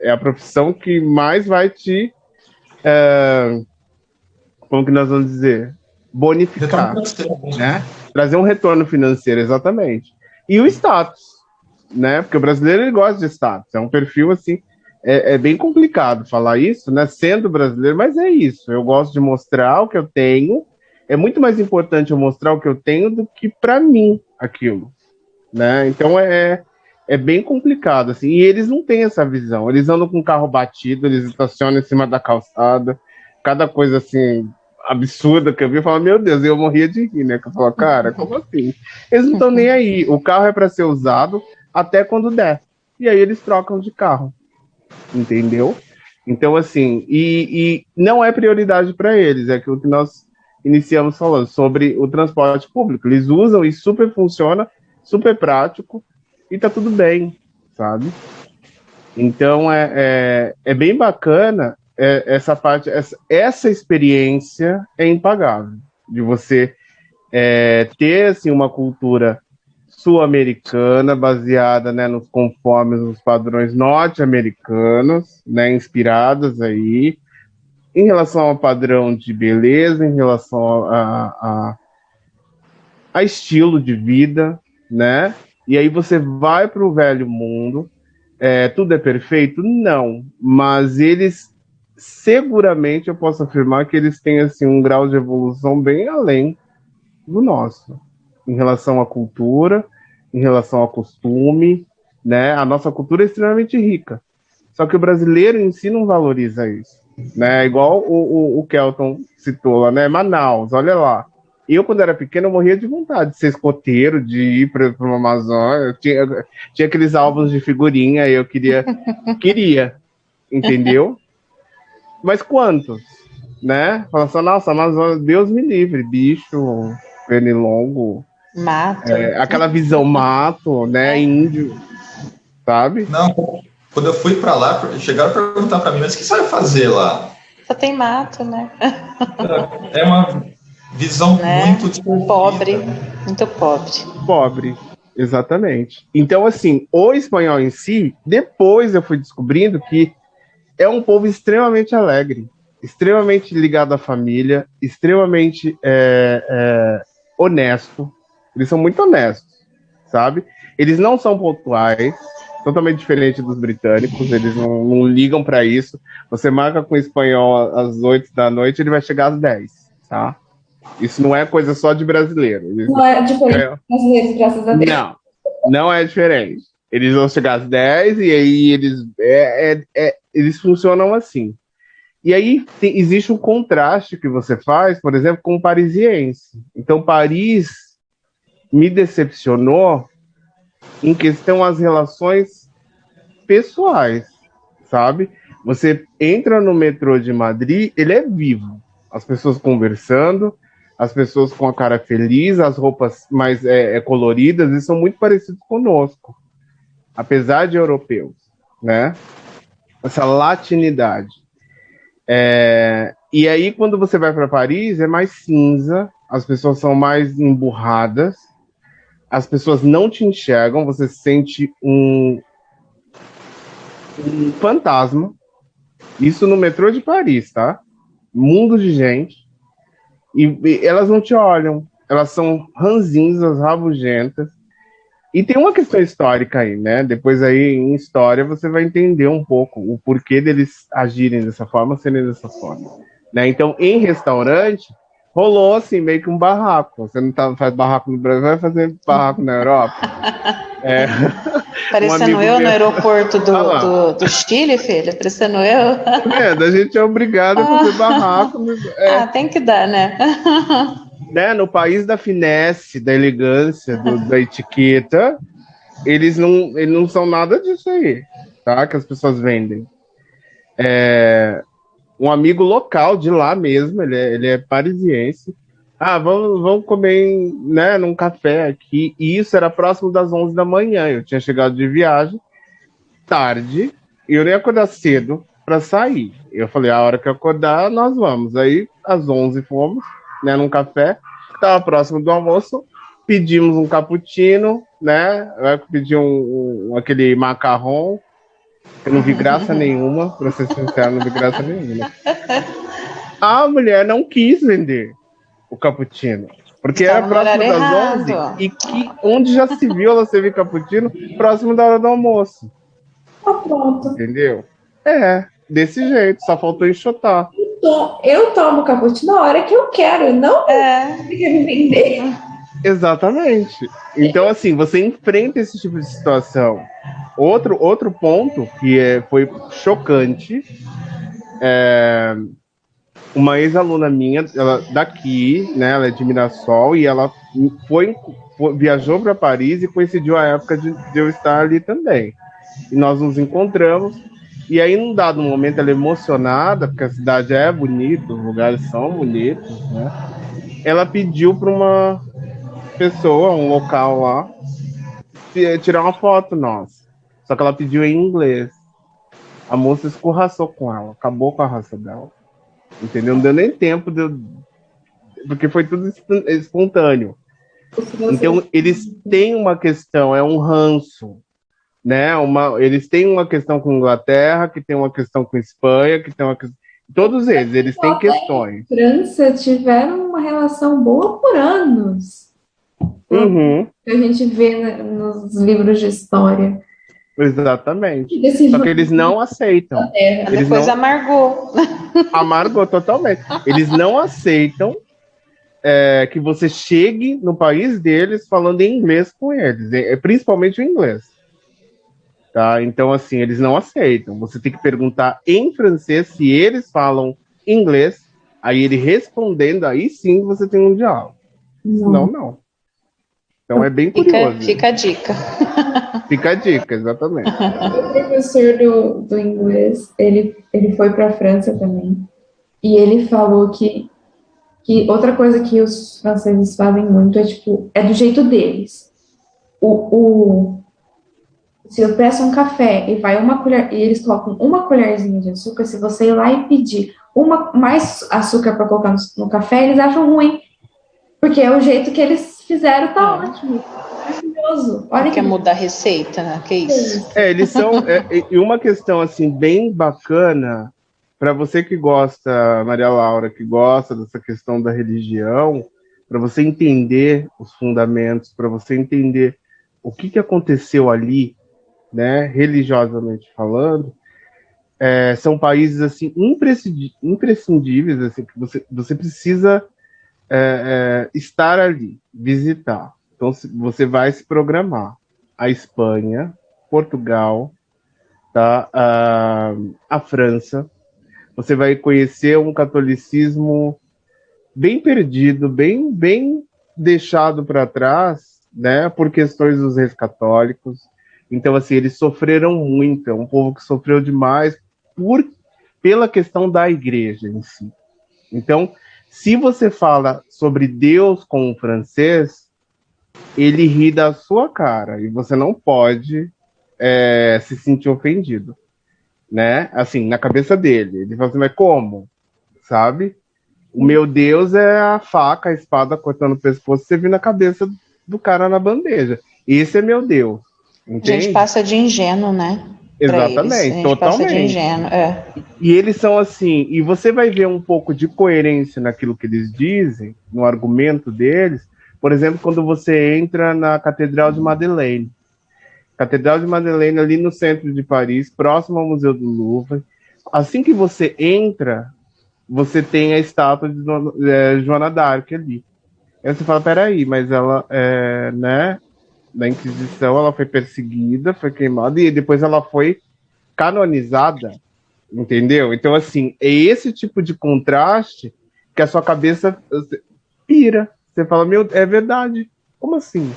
é a profissão que mais vai te, como que nós vamos dizer, bonificar, né? Trazer um retorno financeiro, exatamente. E o status, né? Porque o brasileiro, ele gosta de status. É um perfil, assim, é bem complicado falar isso, né? Sendo brasileiro, mas é isso. Eu gosto de mostrar o que eu tenho. É muito mais importante eu mostrar o que eu tenho do que para mim aquilo, né? Então é bem complicado, assim. E eles não têm essa visão. Eles andam com o carro batido, eles estacionam em cima da calçada, cada coisa assim, absurda que eu vi, eu falava, meu Deus, eu morria de rir, né? Que eu falava, cara, como assim? Eles não estão nem aí. O carro é para ser usado até quando der. E aí eles trocam de carro. Entendeu? Então, assim, e não é prioridade para eles, é aquilo que nós iniciamos falando sobre o transporte público. Eles usam e super funciona, super prático, e tá tudo bem, sabe? Então, é bem bacana essa parte, essa experiência é impagável, de você ter, assim, uma cultura sul-americana, baseada, né, nos conformes, nos padrões norte-americanos, né, inspirados aí, em relação ao padrão de beleza, em relação a estilo de vida, né? E aí você vai para o velho mundo, tudo é perfeito? Não, mas eles, seguramente, eu posso afirmar que eles têm, assim, um grau de evolução bem além do nosso, em relação à cultura, em relação ao costume, né? A nossa cultura é extremamente rica. Só que o brasileiro em si não valoriza isso, né? Igual o Kelton citou lá, né? Manaus, olha lá. Eu, quando era pequeno, eu morria de vontade de ser escoteiro, de ir para o Amazonas. Tinha aqueles álbuns de figurinha, eu queria, entendeu? Mas quantos, né? Fala só, nossa, Amazonas, Deus me livre, bicho, pernilongo, Mato. aquela visão mato, né? Índio, sabe? Não, quando eu fui para lá, chegaram a perguntar para mim, mas o que você vai fazer lá? Só tem mato, né? É uma visão muito pobre, muito pobre. Pobre, exatamente. Então, assim, o espanhol em si, depois eu fui descobrindo que é um povo extremamente alegre, extremamente ligado à família, extremamente honesto. Eles são muito honestos, sabe? Eles não são pontuais, totalmente diferente dos britânicos, eles não ligam para isso. Você marca com o espanhol às 8 da noite, ele vai chegar às 10, tá? Isso não é coisa só de brasileiro. Não é diferente dos brasileiros, graças a Deus. Não é diferente. Eles vão chegar às 10 e aí eles funcionam assim. E aí existe um contraste que você faz, por exemplo, com o parisiense. Então, Paris me decepcionou em questão às relações pessoais, sabe? Você entra no metrô de Madrid, ele é vivo. As pessoas conversando, as pessoas com a cara feliz, as roupas mais coloridas, e são muito parecidos conosco, apesar de europeus, né? Essa latinidade. E aí, quando você vai para Paris, é mais cinza, as pessoas são mais emburradas, as pessoas não te enxergam, você sente um fantasma. Isso no metrô de Paris, tá? Mundo de gente. E elas não te olham, elas são ranzinhas, rabugentas. E tem uma questão histórica aí, né? Depois aí, em história, você vai entender um pouco o porquê deles agirem dessa forma, serem dessa forma. Né? Então, em restaurante, rolou assim, meio que um barraco. Você não faz barraco no Brasil, vai fazer barraco na Europa. Parecendo eu no aeroporto do Chile, filha? Parecendo eu? A gente é obrigado a fazer barraco. Tem que dar, né? No país da finesse, da elegância, da etiqueta, eles não são nada disso aí, tá? Que as pessoas vendem. Um amigo local de lá mesmo, ele é parisiense. Vamos comer, né, num café aqui. E isso era próximo das 11 da manhã. Eu tinha chegado de viagem tarde e eu nem ia acordar cedo para sair. Eu falei, a hora que eu acordar, nós vamos. Aí, às 11 fomos, né, num café. Estava próximo do almoço. Pedimos um cappuccino, né? Eu pedi aquele macarrão. Eu não vi graça nenhuma, para ser sincero, não vi graça nenhuma. A mulher não quis vender o cappuccino, porque era próximo das 11 e onde já se viu ela servir cappuccino próximo da hora do almoço. Pronto. Entendeu? Desse jeito, só faltou enxotar. Eu tomo cappuccino na hora que eu quero, não quer me vender. Exatamente. Então, assim, você enfrenta esse tipo de situação. Outro ponto que foi chocante uma ex-aluna minha, ela daqui, né? Ela é de Mirassol e ela viajou para Paris e coincidiu a época de eu estar ali também. E nós nos encontramos. E aí, num dado momento, ela emocionada, porque a cidade é bonita, os lugares são bonitos, né? Ela pediu para uma pessoa, um local lá, tirar uma foto nossa. Só que ela pediu em inglês. A moça escorraçou com ela, acabou com a raça dela. Entendeu? Não deu nem tempo porque foi tudo espontâneo. Então, eles têm uma questão, é um ranço, né? Eles têm uma questão com Inglaterra, que tem uma questão com Espanha, que tem uma questão... Todos eles têm questões. França tiveram uma relação boa por anos. Uhum. Que a gente vê nos livros de história. Exatamente. Só que eles não aceitam. Depois amargou. Amargou totalmente. Eles não aceitam que você chegue no país deles falando em inglês com eles, principalmente o inglês. Tá? Então, assim, eles não aceitam. Você tem que perguntar em francês se eles falam inglês, aí ele respondendo, aí sim você tem um diálogo. Senão, não. Então, é bem curioso. Fica a dica. Fica a dica, exatamente. O professor do inglês, ele foi para a França também, e ele falou que outra coisa que os franceses fazem muito é do jeito deles. Se eu peço um café e vai uma colher, e eles colocam uma colherzinha de açúcar, se você ir lá e pedir mais açúcar para colocar no café, eles acham ruim, porque é o jeito que eles fizeram, tá ótimo. Maravilhoso. Olha Quer mudar a receita, né? Que isso? Eles são... e uma questão, assim, bem bacana, para você que gosta, Maria Laura, que gosta dessa questão da religião, para você entender os fundamentos, para você entender o que aconteceu ali, né, religiosamente falando, são países, assim, imprescindíveis, assim, que você precisa estar ali, visitar. Então, você vai se programar. A Espanha, Portugal, tá? A França. Você vai conhecer um catolicismo bem perdido, bem deixado para trás, né? Por questões dos reis católicos. Então, assim, eles sofreram muito. É um povo que sofreu demais pela questão da igreja em si. Então, se você fala sobre Deus com o francês, ele ri da sua cara e você não pode se sentir ofendido, né? Assim, na cabeça dele. Ele fala assim, mas como? Sabe? O meu Deus é a faca, a espada cortando o pescoço, você viu na cabeça do cara na bandeja. Esse é meu Deus. Entende? A gente passa de ingênuo, né? Exatamente, totalmente. Passa de ingênuo, E eles são assim, e você vai ver um pouco de coerência naquilo que eles dizem, no argumento deles, por exemplo, quando você entra na Catedral de Madeleine. Catedral de Madeleine, ali no centro de Paris, próximo ao Museu do Louvre. Assim que você entra, você tem a estátua de Joana d'Arc ali. Aí você fala, peraí, mas ela, né, da Inquisição, ela foi perseguida, foi queimada, e depois ela foi canonizada, entendeu? Então, assim, é esse tipo de contraste que a sua cabeça pira. Você fala, meu, é verdade. Como assim?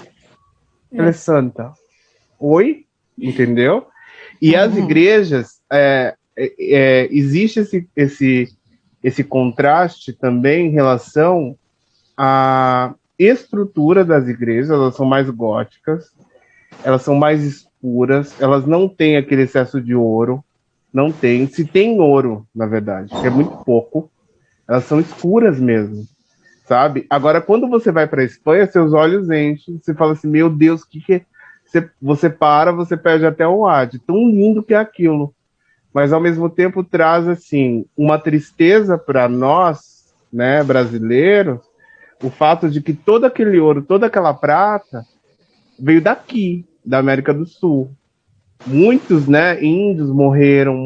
Ela é santa. Oi? Entendeu? E as igrejas, existe esse contraste também em relação à estrutura das igrejas. Elas são mais góticas, elas são mais escuras, elas não têm aquele excesso de ouro, não tem. Se tem ouro, na verdade, que é muito pouco, elas são escuras mesmo, sabe? Agora, quando você vai para a Espanha, seus olhos enchem, você fala assim, meu Deus, que é? Você perde até o ar, de tão lindo que é aquilo. Mas, ao mesmo tempo, traz, assim, uma tristeza para nós, né, brasileiros, o fato de que todo aquele ouro, toda aquela prata, veio daqui, da América do Sul. Muitos, né, índios morreram,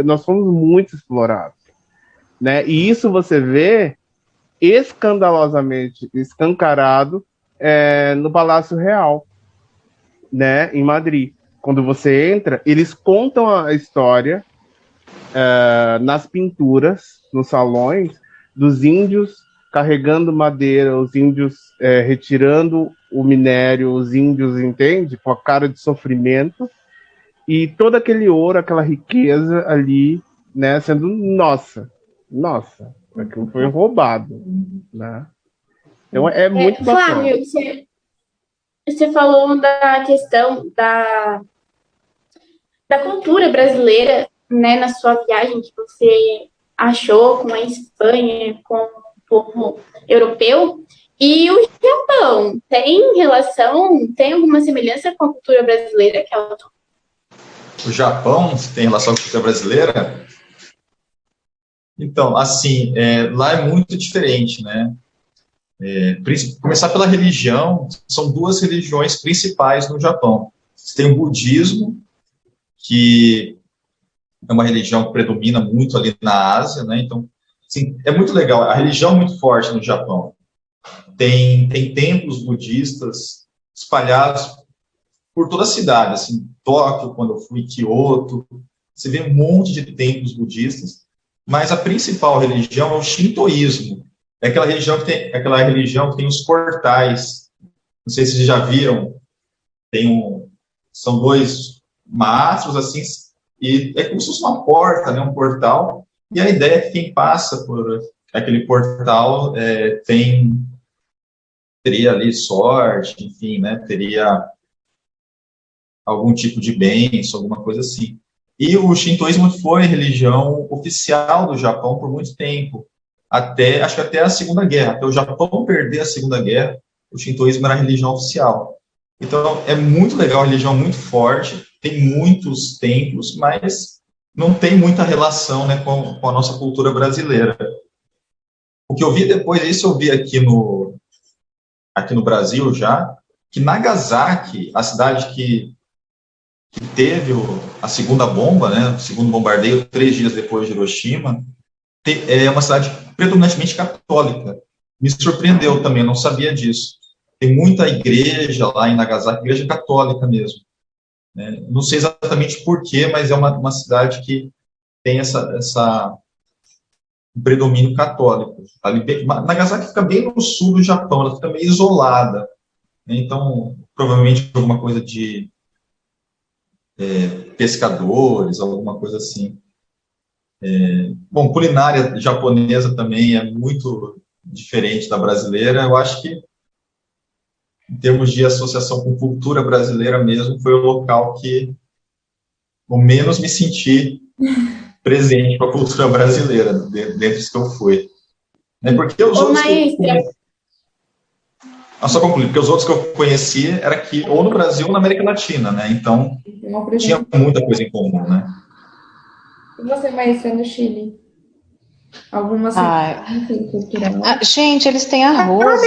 nós fomos muito explorados, né? E isso você vê escandalosamente escancarado no Palácio Real, né, em Madrid. Quando você entra, eles contam a história nas pinturas, nos salões, dos índios carregando madeira, os índios retirando o minério, os índios, entende? Com a cara de sofrimento, e todo aquele ouro, aquela riqueza ali, né, sendo nossa, aquilo foi roubado, né? Então é muito bacana. Flávio, você falou da questão da cultura brasileira, né, na sua viagem que você achou com a Espanha, com o povo europeu. E o Japão tem relação, tem alguma semelhança com a cultura brasileira, Kelton? O Japão tem relação com a cultura brasileira? Então, assim, lá é muito diferente, né? Começar pela religião, são duas religiões principais no Japão. Você tem o budismo, que é uma religião que predomina muito ali na Ásia, né? Então, assim, é muito legal. A religião é muito forte no Japão. Tem templos budistas espalhados por toda a cidade, assim, Tóquio, quando eu fui, Kyoto, você vê um monte de templos budistas, mas a principal religião é o shintoísmo. É aquela religião que tem os portais. Não sei se vocês já viram. São dois mastros, assim, e é como se fosse uma porta, né, um portal, e a ideia é que quem passa por aquele portal teria ali sorte, enfim, né, teria algum tipo de bênção, alguma coisa assim. E o shintoísmo foi religião oficial do Japão por muito tempo, acho que até a Segunda Guerra, até o Japão perder a Segunda Guerra, o shintoísmo era a religião oficial. Então, é muito legal, a religião muito forte, tem muitos templos, mas não tem muita relação, né, com a nossa cultura brasileira. O que eu vi depois disso, eu vi aqui no Brasil já, que Nagasaki, a cidade que teve a segunda bomba, né, o segundo bombardeio, 3 dias depois de Hiroshima, é uma cidade predominantemente católica. Me surpreendeu também, eu não sabia disso. Tem muita igreja lá em Nagasaki, igreja católica mesmo. Né? Não sei exatamente porquê, mas é uma cidade que tem um predomínio católico. Nagasaki fica bem no sul do Japão, ela fica meio isolada. Né? Então, provavelmente alguma coisa de pescadores, alguma coisa assim. Bom, culinária japonesa também é muito diferente da brasileira. Eu acho que, em termos de associação com cultura brasileira mesmo, foi o local que eu menos me senti presente com a cultura brasileira, dentro dos que eu fui. Porque os outros só concluir, porque os outros que eu conheci era aqui, ou no Brasil ou na América Latina, né? Então, tinha muita coisa em comum, né? E você, Maísa, no Chile? Alguma cultural? Gente, eles têm arroz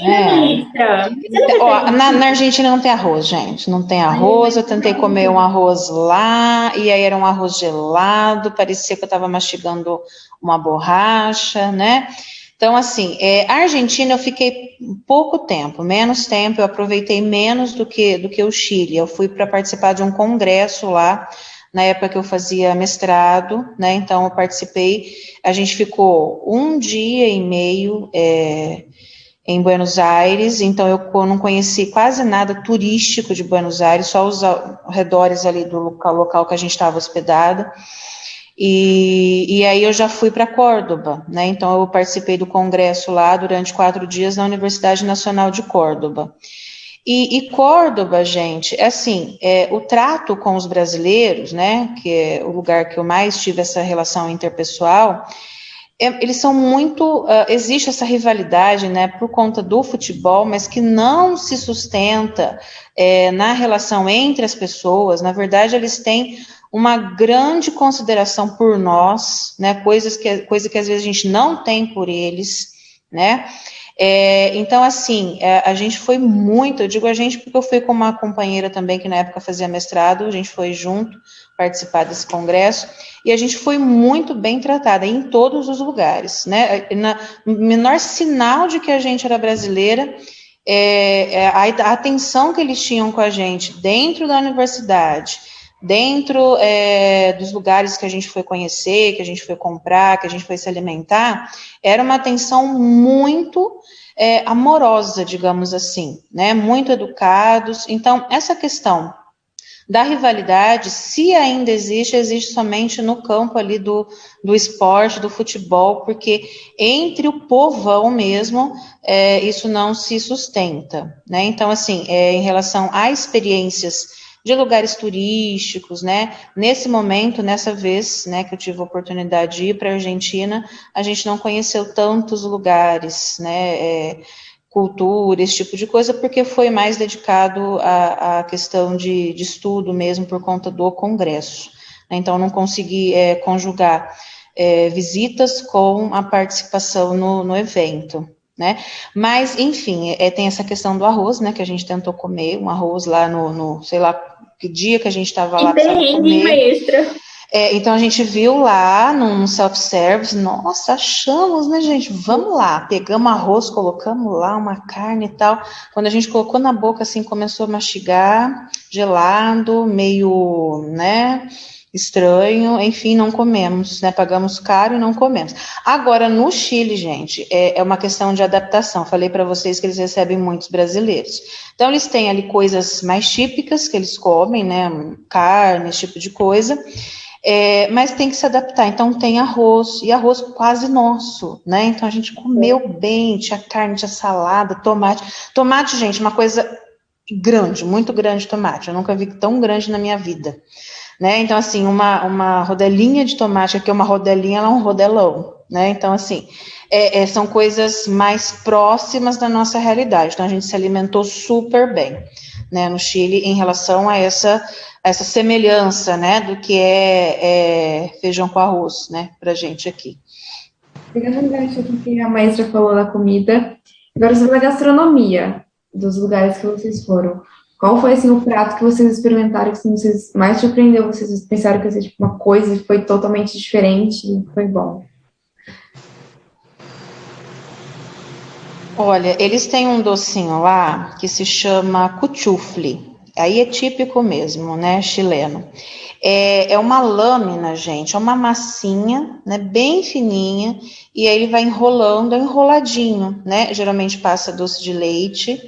lá, né? Na Argentina não tem arroz, gente. Não tem arroz. Eu tentei comer um arroz lá, e aí era um arroz gelado, parecia que eu estava mastigando uma borracha, né? Então, assim, a Argentina eu fiquei pouco tempo, menos tempo, eu aproveitei menos do que o Chile. Eu fui para participar de um congresso lá, na época que eu fazia mestrado, né, então eu participei, a gente ficou 1 dia e meio em Buenos Aires, então eu não conheci quase nada turístico de Buenos Aires, só os arredores ali do local que a gente estava hospedada, e aí eu já fui para Córdoba, né, então eu participei do congresso lá durante 4 dias na Universidade Nacional de Córdoba. E Córdoba, gente, assim, o trato com os brasileiros, né, que é o lugar que eu mais tive essa relação interpessoal, eles são muito, existe essa rivalidade, né, por conta do futebol, mas que não se sustenta na relação entre as pessoas. Na verdade, eles têm uma grande consideração por nós, né, coisa que às vezes a gente não tem por eles, né. Então, assim, a gente foi muito, eu digo a gente porque eu fui com uma companheira também que na época fazia mestrado, a gente foi junto participar desse congresso, e a gente foi muito bem tratada em todos os lugares, né, menor sinal de que a gente era brasileira, a atenção que eles tinham com a gente dentro da universidade, dentro dos lugares que a gente foi conhecer, que a gente foi comprar, que a gente foi se alimentar, era uma atenção muito amorosa, digamos assim, né? Muito educados. Então, essa questão da rivalidade, se ainda existe, existe somente no campo ali do esporte, do futebol, porque entre o povão mesmo, isso não se sustenta, né? Então, assim, em relação a experiências de lugares turísticos, né? Nesse momento, nessa vez, né, que eu tive a oportunidade de ir para a Argentina, a gente não conheceu tantos lugares, né? Cultura, esse tipo de coisa, porque foi mais dedicado à questão de estudo mesmo por conta do congresso. Então, não consegui conjugar visitas com a participação no evento, né? Mas, enfim, tem essa questão do arroz, né, que a gente tentou comer, um arroz lá no sei lá, que dia que a gente estava lá precisando comer. Extra. Então a gente viu lá num self-service, nossa, achamos, né, gente? Vamos lá, pegamos arroz, colocamos lá uma carne e tal. Quando a gente colocou na boca, assim, começou a mastigar, gelado, meio, né, estranho, enfim, não comemos, né? Pagamos caro e não comemos. Agora, no Chile, gente, é uma questão de adaptação. Falei para vocês que eles recebem muitos brasileiros. Então, eles têm ali coisas mais típicas que eles comem, né? Carne, esse tipo de coisa. Mas tem que se adaptar, então tem arroz, e arroz quase nosso, né, então a gente comeu bem, tinha carne, tinha salada, tomate, gente, uma coisa grande, muito grande tomate, eu nunca vi tão grande na minha vida, né, então assim, uma rodelinha de tomate, aqui uma rodelinha, ela é um rodelão, né, então assim, são coisas mais próximas da nossa realidade, então a gente se alimentou super bem, né, no Chile, em relação a essa semelhança, né, do que é feijão com arroz, né, pra gente aqui. Pegando um gancho aqui que a maestra falou da comida, agora sobre a gastronomia dos lugares que vocês foram. Qual foi, assim, o prato que vocês experimentaram que, assim, vocês mais surpreendeu? Vocês pensaram que ia ser, tipo, uma coisa e foi totalmente diferente e foi bom? Olha, eles têm um docinho lá que se chama cuchufle. Aí é típico mesmo, né, chileno. É uma lâmina, gente, é uma massinha, né, bem fininha, e aí ele vai enrolando, é enroladinho, né, geralmente passa doce de leite,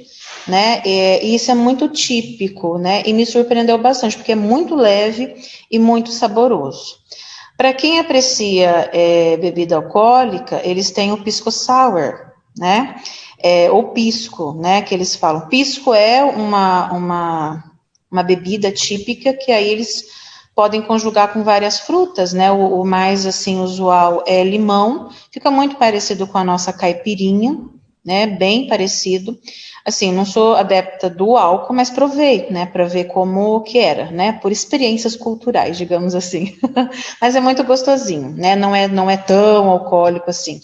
né, e isso é muito típico, né, e me surpreendeu bastante, porque é muito leve e muito saboroso. Para quem aprecia bebida alcoólica, eles têm o pisco sour, né, ou pisco, né, que eles falam. Pisco é uma bebida típica que aí eles podem conjugar com várias frutas, né, o mais, assim, usual é limão, fica muito parecido com a nossa caipirinha, né, bem parecido. Assim, não sou adepta do álcool, mas provei, né, para ver como que era, né, por experiências culturais, digamos assim. Mas é muito gostosinho, né, não é tão alcoólico assim.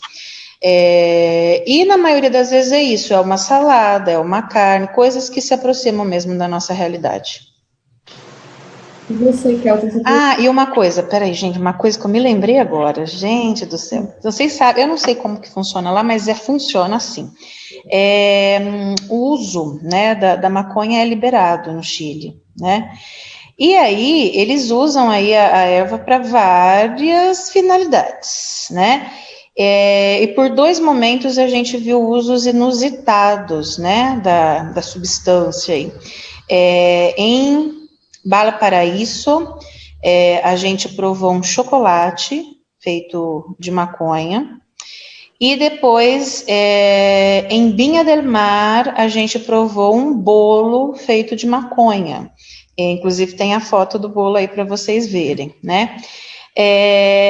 E na maioria das vezes é isso, é uma salada, é uma carne, coisas que se aproximam mesmo da nossa realidade. E você, Kelton? E uma coisa, peraí, gente, uma coisa que eu me lembrei agora, gente do céu, vocês sabem, eu não sei como que funciona lá, mas funciona assim. O uso, né, da maconha é liberado no Chile, né? E aí, eles usam aí a erva para várias finalidades, né? E por 2 momentos a gente viu usos inusitados, né, da substância aí. Em Valparaíso, a gente provou um chocolate feito de maconha, e depois, em Vinha del Mar, a gente provou um bolo feito de maconha. Inclusive tem a foto do bolo aí para vocês verem, né?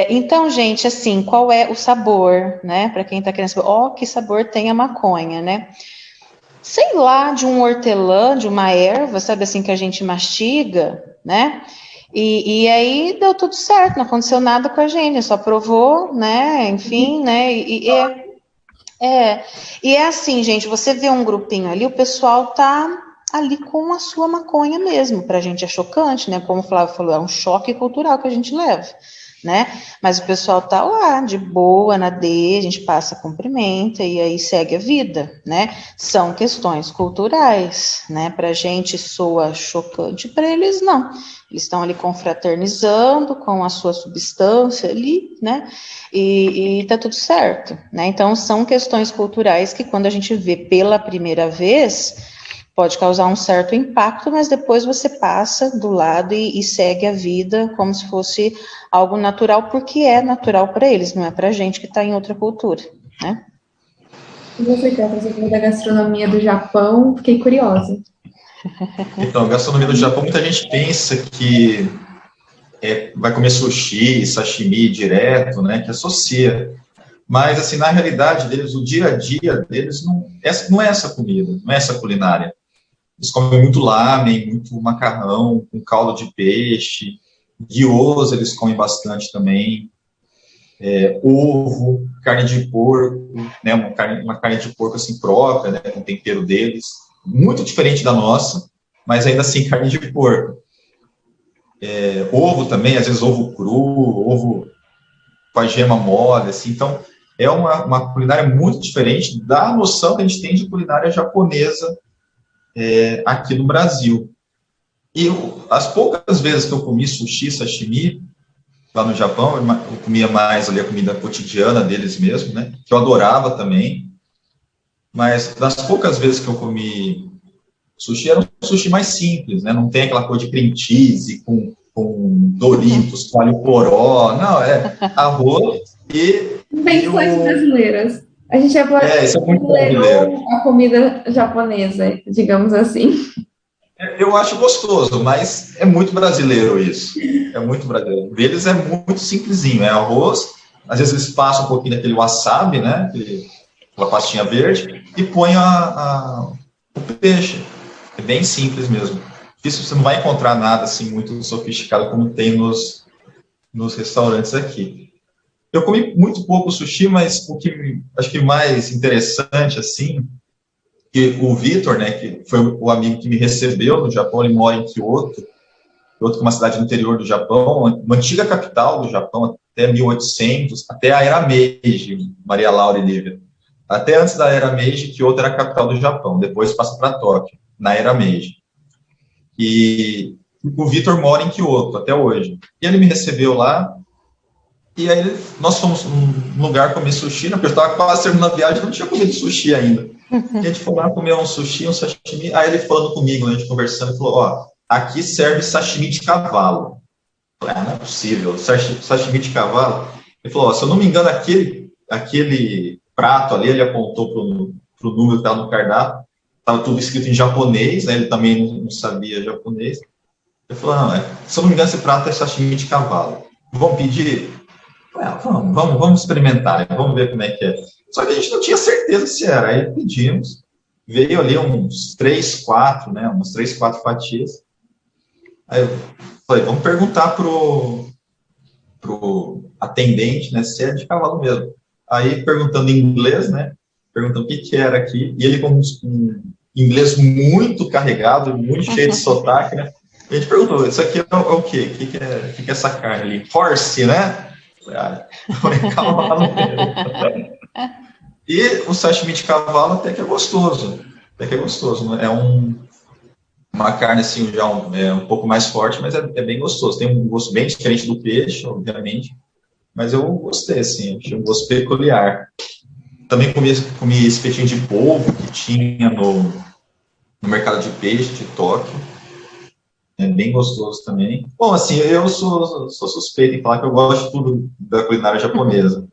Então, gente, assim, qual é o sabor, né? Para quem está querendo saber, que sabor tem a maconha, né? Sei lá, de um hortelã, de uma erva, sabe assim, que a gente mastiga, né? E aí deu tudo certo, não aconteceu nada com a gente, só provou, né? Enfim, né? E é assim, gente, você vê um grupinho ali, o pessoal tá ali com a sua maconha mesmo. Pra gente é chocante, né? Como o Flávio falou, é um choque cultural que a gente leva, né? Mas o pessoal tá lá, de boa, na D, a gente passa, cumprimenta e aí segue a vida, né? São questões culturais, né? Pra gente soa chocante, para eles não. Eles estão ali confraternizando com a sua substância ali, né? E tá tudo certo, né? Então, são questões culturais que quando a gente vê pela primeira vez, pode causar um certo impacto, mas depois você passa do lado e segue a vida como se fosse algo natural, porque é natural para eles, não é para a gente que está em outra cultura, né? E você quer fazer da gastronomia do Japão? Fiquei curiosa. Então, a gastronomia do Japão, muita gente pensa que vai comer sushi, sashimi direto, né, que associa. Mas, assim, na realidade deles, o dia a dia deles não é essa comida, não é essa culinária. Eles comem muito lamen, muito macarrão, com caldo de peixe, gyoza eles comem bastante também, ovo, carne de porco, né, uma carne de porco assim própria, né, com o tempero deles, muito diferente da nossa, mas ainda assim carne de porco. Ovo também, às vezes ovo cru, ovo com a gema mole, assim, então é uma culinária muito diferente da noção que a gente tem de culinária japonesa aqui no Brasil. E as poucas vezes que eu comi sushi, sashimi, lá no Japão, eu comia mais ali a comida cotidiana deles mesmo, né, que eu adorava também, mas das poucas vezes que eu comi sushi, era um sushi mais simples, né, não tem aquela coisa de cream cheese com Doritos, com alho poró, não, é arroz e... Invenções brasileiras. A gente isso é muito brasileiro. A comida japonesa, digamos assim. Eu acho gostoso, mas é muito brasileiro isso. É muito brasileiro. Deles é muito simplesinho, é arroz, às vezes eles passam um pouquinho daquele wasabi, né, aquela pastinha verde, e põe o peixe. É bem simples mesmo. Isso você não vai encontrar nada assim muito sofisticado como tem nos restaurantes aqui. Eu comi muito pouco sushi, mas o que acho que mais interessante assim, que o Vitor, né, que foi o amigo que me recebeu no Japão, ele mora em Kyoto, que é uma cidade no interior do Japão, uma antiga capital do Japão até 1800, até a Era Meiji, Maria Laura e Lívia. Até antes da Era Meiji, Kyoto era a capital do Japão, depois passa para Tóquio, na Era Meiji. E o Vitor mora em Kyoto até hoje. E ele me recebeu lá, e aí nós fomos num lugar comer sushi, né, porque eu estava quase terminando a viagem, não tinha comido sushi ainda. E a gente foi lá comer um sushi, um sashimi, aí ele falando comigo, né, a gente conversando, ele falou, ó, aqui serve sashimi de cavalo. Eu falei, não é possível, sashimi de cavalo. Ele falou, ó, se eu não me engano, aquele prato ali, ele apontou pro número que estava no cardápio, estava tudo escrito em japonês, né, ele também não sabia japonês. Ele falou, não, se eu não me engano, esse prato é sashimi de cavalo. Vamos pedir? Vamos experimentar, né? Vamos ver como é que é. Só que a gente não tinha certeza se era. Aí pedimos, veio ali uns 3, 4, né? Umas 3, 4 fatias. Aí eu falei, vamos perguntar pro atendente, né? Se é de cavalo mesmo. Aí perguntando em inglês, né? Perguntando o que era aqui. E ele com um inglês muito carregado, muito cheio de sotaque, né? A gente perguntou, isso aqui é o quê? O que é essa carne ali? Horse, né? Cavalo mesmo. E o sashimi de cavalo até que é gostoso. Até que é gostoso. É uma carne assim, já um pouco mais forte, mas é bem gostoso. Tem um gosto bem diferente do peixe, obviamente. Mas eu gostei, assim, achei um gosto peculiar. Também comi espetinho de polvo que tinha no mercado de peixe de Tóquio. É bem gostoso também. Bom, assim, eu sou suspeito em falar que eu gosto de tudo da culinária japonesa.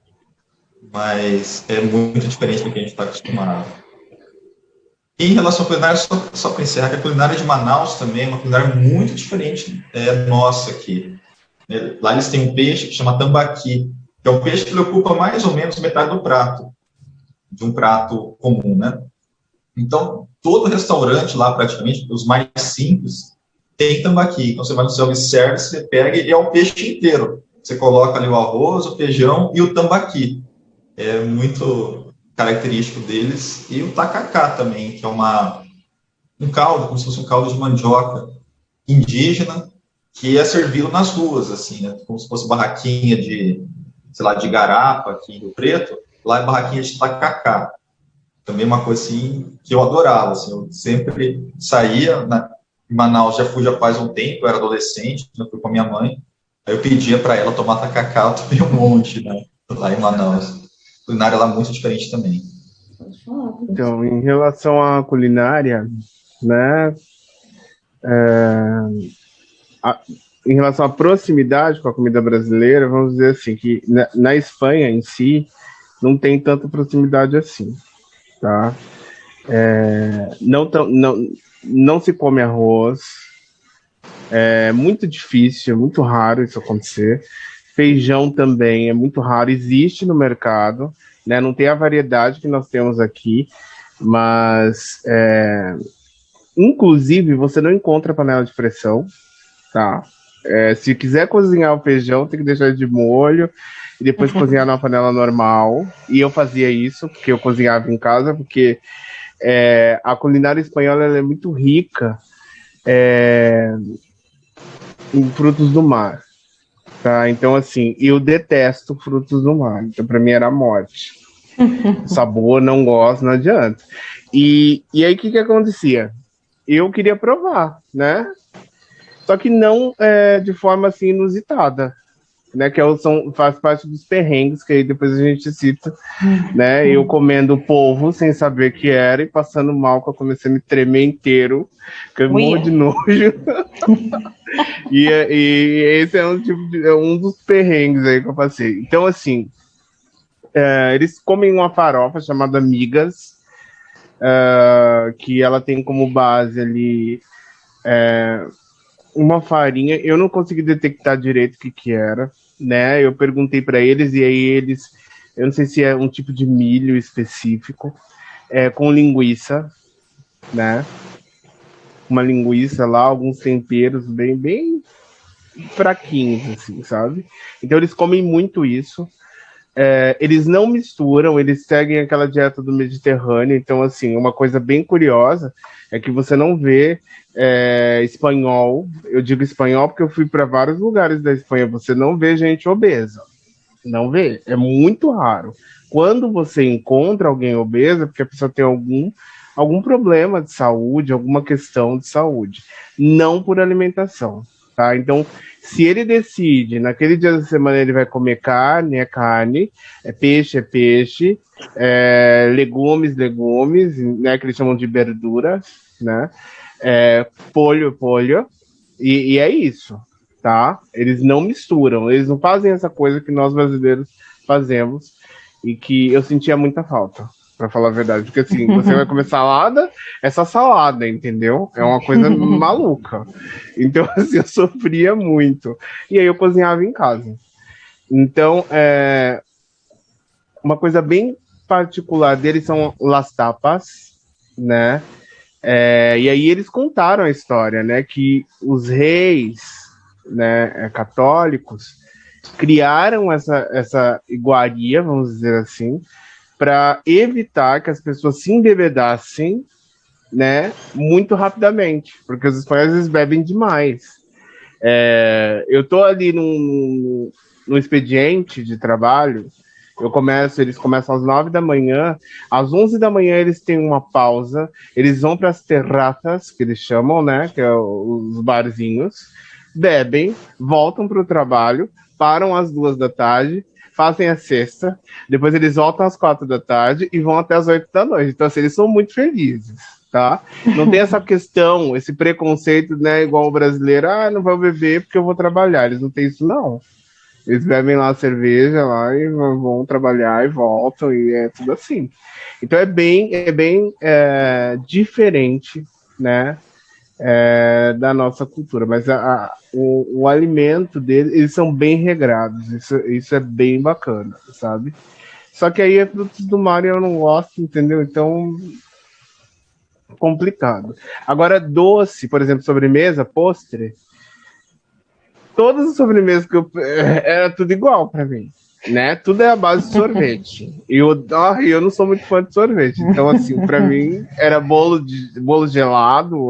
Mas é muito diferente do que a gente está acostumado. E em relação à culinária, só para encerrar, que a culinária de Manaus também é uma culinária muito diferente nossa aqui. Lá eles têm um peixe que chama tambaqui, que é um peixe que ele ocupa mais ou menos metade do prato, de um prato comum, né? Então, todo restaurante lá, praticamente, os mais simples, tem tambaqui. Então, você vai no self-service, você pega e é o peixe inteiro. Você coloca ali o arroz, o feijão e o tambaqui. É muito característico deles. E o tacacá também, que é um caldo, como se fosse um caldo de mandioca indígena, que é servi-lo nas ruas, assim, né? Como se fosse barraquinha de, sei lá, de garapa aqui em Rio Preto, lá é barraquinha de tacacá. Também uma coisa assim que eu adorava, assim, eu sempre saía, em Manaus já faz um tempo, eu era adolescente, eu fui com a minha mãe, aí eu pedia para ela tomar tacacá, eu tomei um monte, né, lá em Manaus. A culinária lá é muito diferente também. Então, em relação à culinária, né, em relação à proximidade com a comida brasileira, vamos dizer assim, que na Espanha em si, não tem tanta proximidade assim, tá? Não se come arroz, é muito difícil, é muito raro isso acontecer. Feijão também é muito raro, existe no mercado, né? Não tem a variedade que nós temos aqui, mas inclusive você não encontra panela de pressão, tá? Se quiser cozinhar o feijão, tem que deixar ele de molho e depois cozinhar na panela normal. E eu fazia isso, porque eu cozinhava em casa, porque a culinária espanhola ela é muito rica em frutos do mar, tá? Então, assim, eu detesto frutos do mar. Então, para mim era a morte. Sabor, não gosto, não adianta. E aí, o que acontecia? Eu queria provar, né? Só que não de forma assim inusitada, né? Que faz parte dos perrengues que aí depois a gente cita, né? Eu comendo polvo sem saber o que era e passando mal, que eu comecei a me tremer inteiro, que eu morro de nojo. e esse é um dos perrengues aí que eu passei. Então, assim, eles comem uma farofa chamada migas, que ela tem como base ali uma farinha. Eu não consegui detectar direito o que era, né? Eu perguntei para eles e aí eu não sei se é um tipo de milho específico, com linguiça, né? Uma linguiça lá, alguns temperos bem fraquinhos, assim, sabe? Então eles comem muito isso. Eles não misturam, eles seguem aquela dieta do Mediterrâneo. Então, assim, uma coisa bem curiosa é que você não vê espanhol. Eu digo espanhol porque eu fui para vários lugares da Espanha. Você não vê gente obesa. Não vê. É muito raro. Quando você encontra alguém obesa, é porque a pessoa tem algum problema de saúde, alguma questão de saúde. Não por alimentação, tá? Então, se ele decide, naquele dia da semana ele vai comer carne, é carne, é peixe, legumes, né, que eles chamam de verduras, né, polho, e é isso, tá? Eles não misturam, eles não fazem essa coisa que nós brasileiros fazemos e que eu sentia muita falta, para falar a verdade, porque assim, você vai comer salada, é só salada, entendeu? É uma coisa maluca. Então, assim, eu sofria muito. E aí eu cozinhava em casa. Então, uma coisa bem particular deles são las tapas, né? E aí eles contaram a história, né? Que os reis, né, católicos criaram essa iguaria, vamos dizer assim, para evitar que as pessoas se embebedassem, né, muito rapidamente, porque os espanhóis eles bebem demais. Eu tô ali no expediente de trabalho, eles começam às 9 da manhã, às 11 da manhã eles têm uma pausa, eles vão para as terraças, que eles chamam, né, que é os barzinhos, bebem, voltam para o trabalho, param às 2 da tarde, fazem a sexta, depois eles voltam às 4 da tarde e vão até às 8 da noite. Então, assim, eles são muito felizes, tá? Não tem essa questão, esse preconceito, né, igual o brasileiro, não vou beber porque eu vou trabalhar. Eles não têm isso, não. Eles bebem lá a cerveja lá e vão trabalhar e voltam, e é tudo assim. Então, é bem diferente, né, da nossa cultura, mas o alimento deles, eles são bem regrados, isso é bem bacana, sabe? Só que aí é frutos do mar e eu não gosto, entendeu? Então, complicado. Agora, doce, por exemplo, sobremesa, postre, todas as sobremesas que era tudo igual para mim, né? Tudo é a base de sorvete. E eu não sou muito fã de sorvete. Então, assim, para mim era bolo gelado,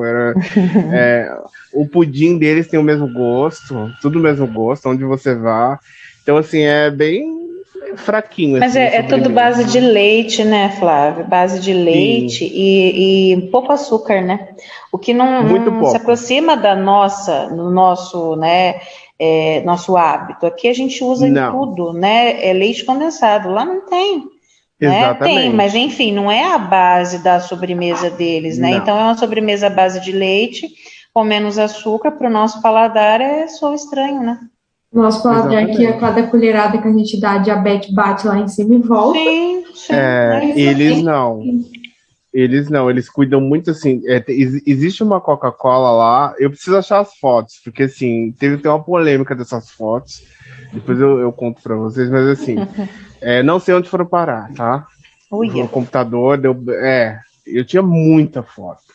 o pudim deles tem o mesmo gosto, tudo o mesmo gosto, onde você vá. Então, assim, é bem fraquinho. Mas assim, é tudo base de leite, né, Flávio? Base de leite e pouco açúcar, né? O que não se aproxima do nosso, né, nosso hábito. Aqui a gente usa em tudo, né? É leite condensado. Lá não tem. Né? Exatamente. Tem, mas enfim, não é a base da sobremesa deles, né? Então é uma sobremesa à base de leite, com menos açúcar, para o nosso paladar soa estranho, né? Nosso paladar aqui, a cada colherada que a gente dá, a diabetes bate lá em cima e volta. Sim. Eles não, eles cuidam muito assim. Existe uma Coca-Cola lá, eu preciso achar as fotos, porque assim, tem uma polêmica dessas fotos. Depois eu conto para vocês, mas assim, não sei onde foram parar, tá? No computador, eu tinha muita foto.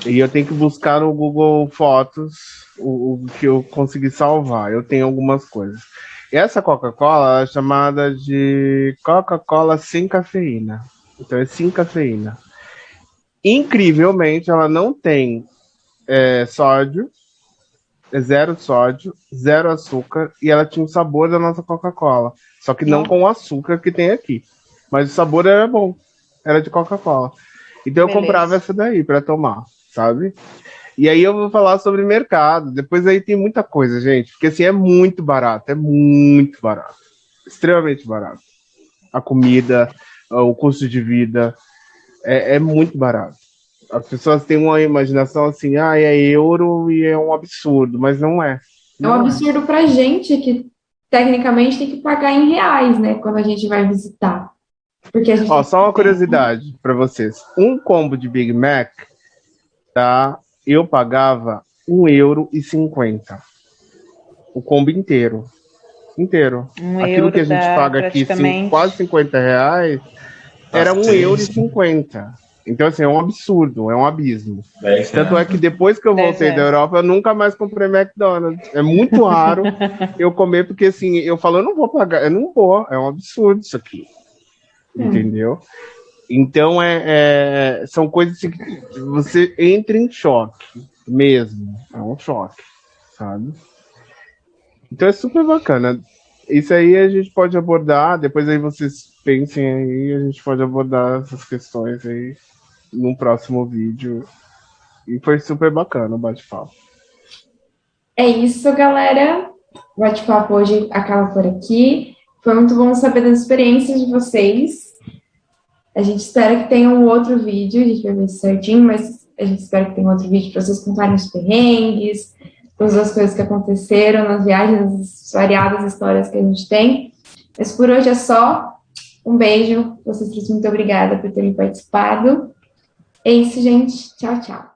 E eu tenho que buscar no Google Fotos o que eu consegui salvar. Eu tenho algumas coisas. E essa Coca-Cola é chamada de Coca-Cola sem cafeína. Então é sem cafeína. Incrivelmente, ela não tem sódio, zero sódio, zero açúcar, e ela tinha o sabor da nossa Coca-Cola. Só que não com o açúcar que tem aqui. Mas o sabor era bom. Era de Coca-Cola. Então eu comprava essa daí para tomar, sabe? E aí eu vou falar sobre mercado. Depois aí tem muita coisa, gente. Porque assim, é muito barato. Extremamente barato. A comida, o custo de vida, é muito barato. As pessoas têm uma imaginação assim, é euro e é um absurdo, mas não é. É um absurdo pra gente que, tecnicamente, tem que pagar em reais, né? Quando a gente vai visitar. Porque a gente só uma curiosidade para vocês. Um combo de Big Mac, tá? Eu pagava €1,50. O combo inteiro. Aquilo que a gente paga aqui, quase R$50, era €1,50. Então, assim, é um absurdo, é um abismo. Tanto é que depois que eu voltei da Europa, eu nunca mais comprei McDonald's. É muito raro eu comer, porque assim, eu falo, eu não vou pagar, eu não vou, é um absurdo isso aqui. Entendeu? Então, são coisas assim que você entra em choque mesmo. É um choque, sabe? Então é super bacana. Isso aí a gente pode abordar, depois aí vocês pensem aí, a gente pode abordar essas questões aí num próximo vídeo. E foi super bacana o bate-papo. É isso, galera. O bate-papo hoje acaba por aqui. Foi muito bom saber das experiências de vocês. A gente espera que tenha um outro vídeo, a gente vai ver certinho, mas a gente espera que tenha um outro vídeo para vocês contarem os perrengues, todas as coisas que aconteceram nas viagens, as variadas histórias que a gente tem. Mas por hoje é só. Um beijo. Vocês três, muito obrigada por terem participado. É isso, gente. Tchau, tchau.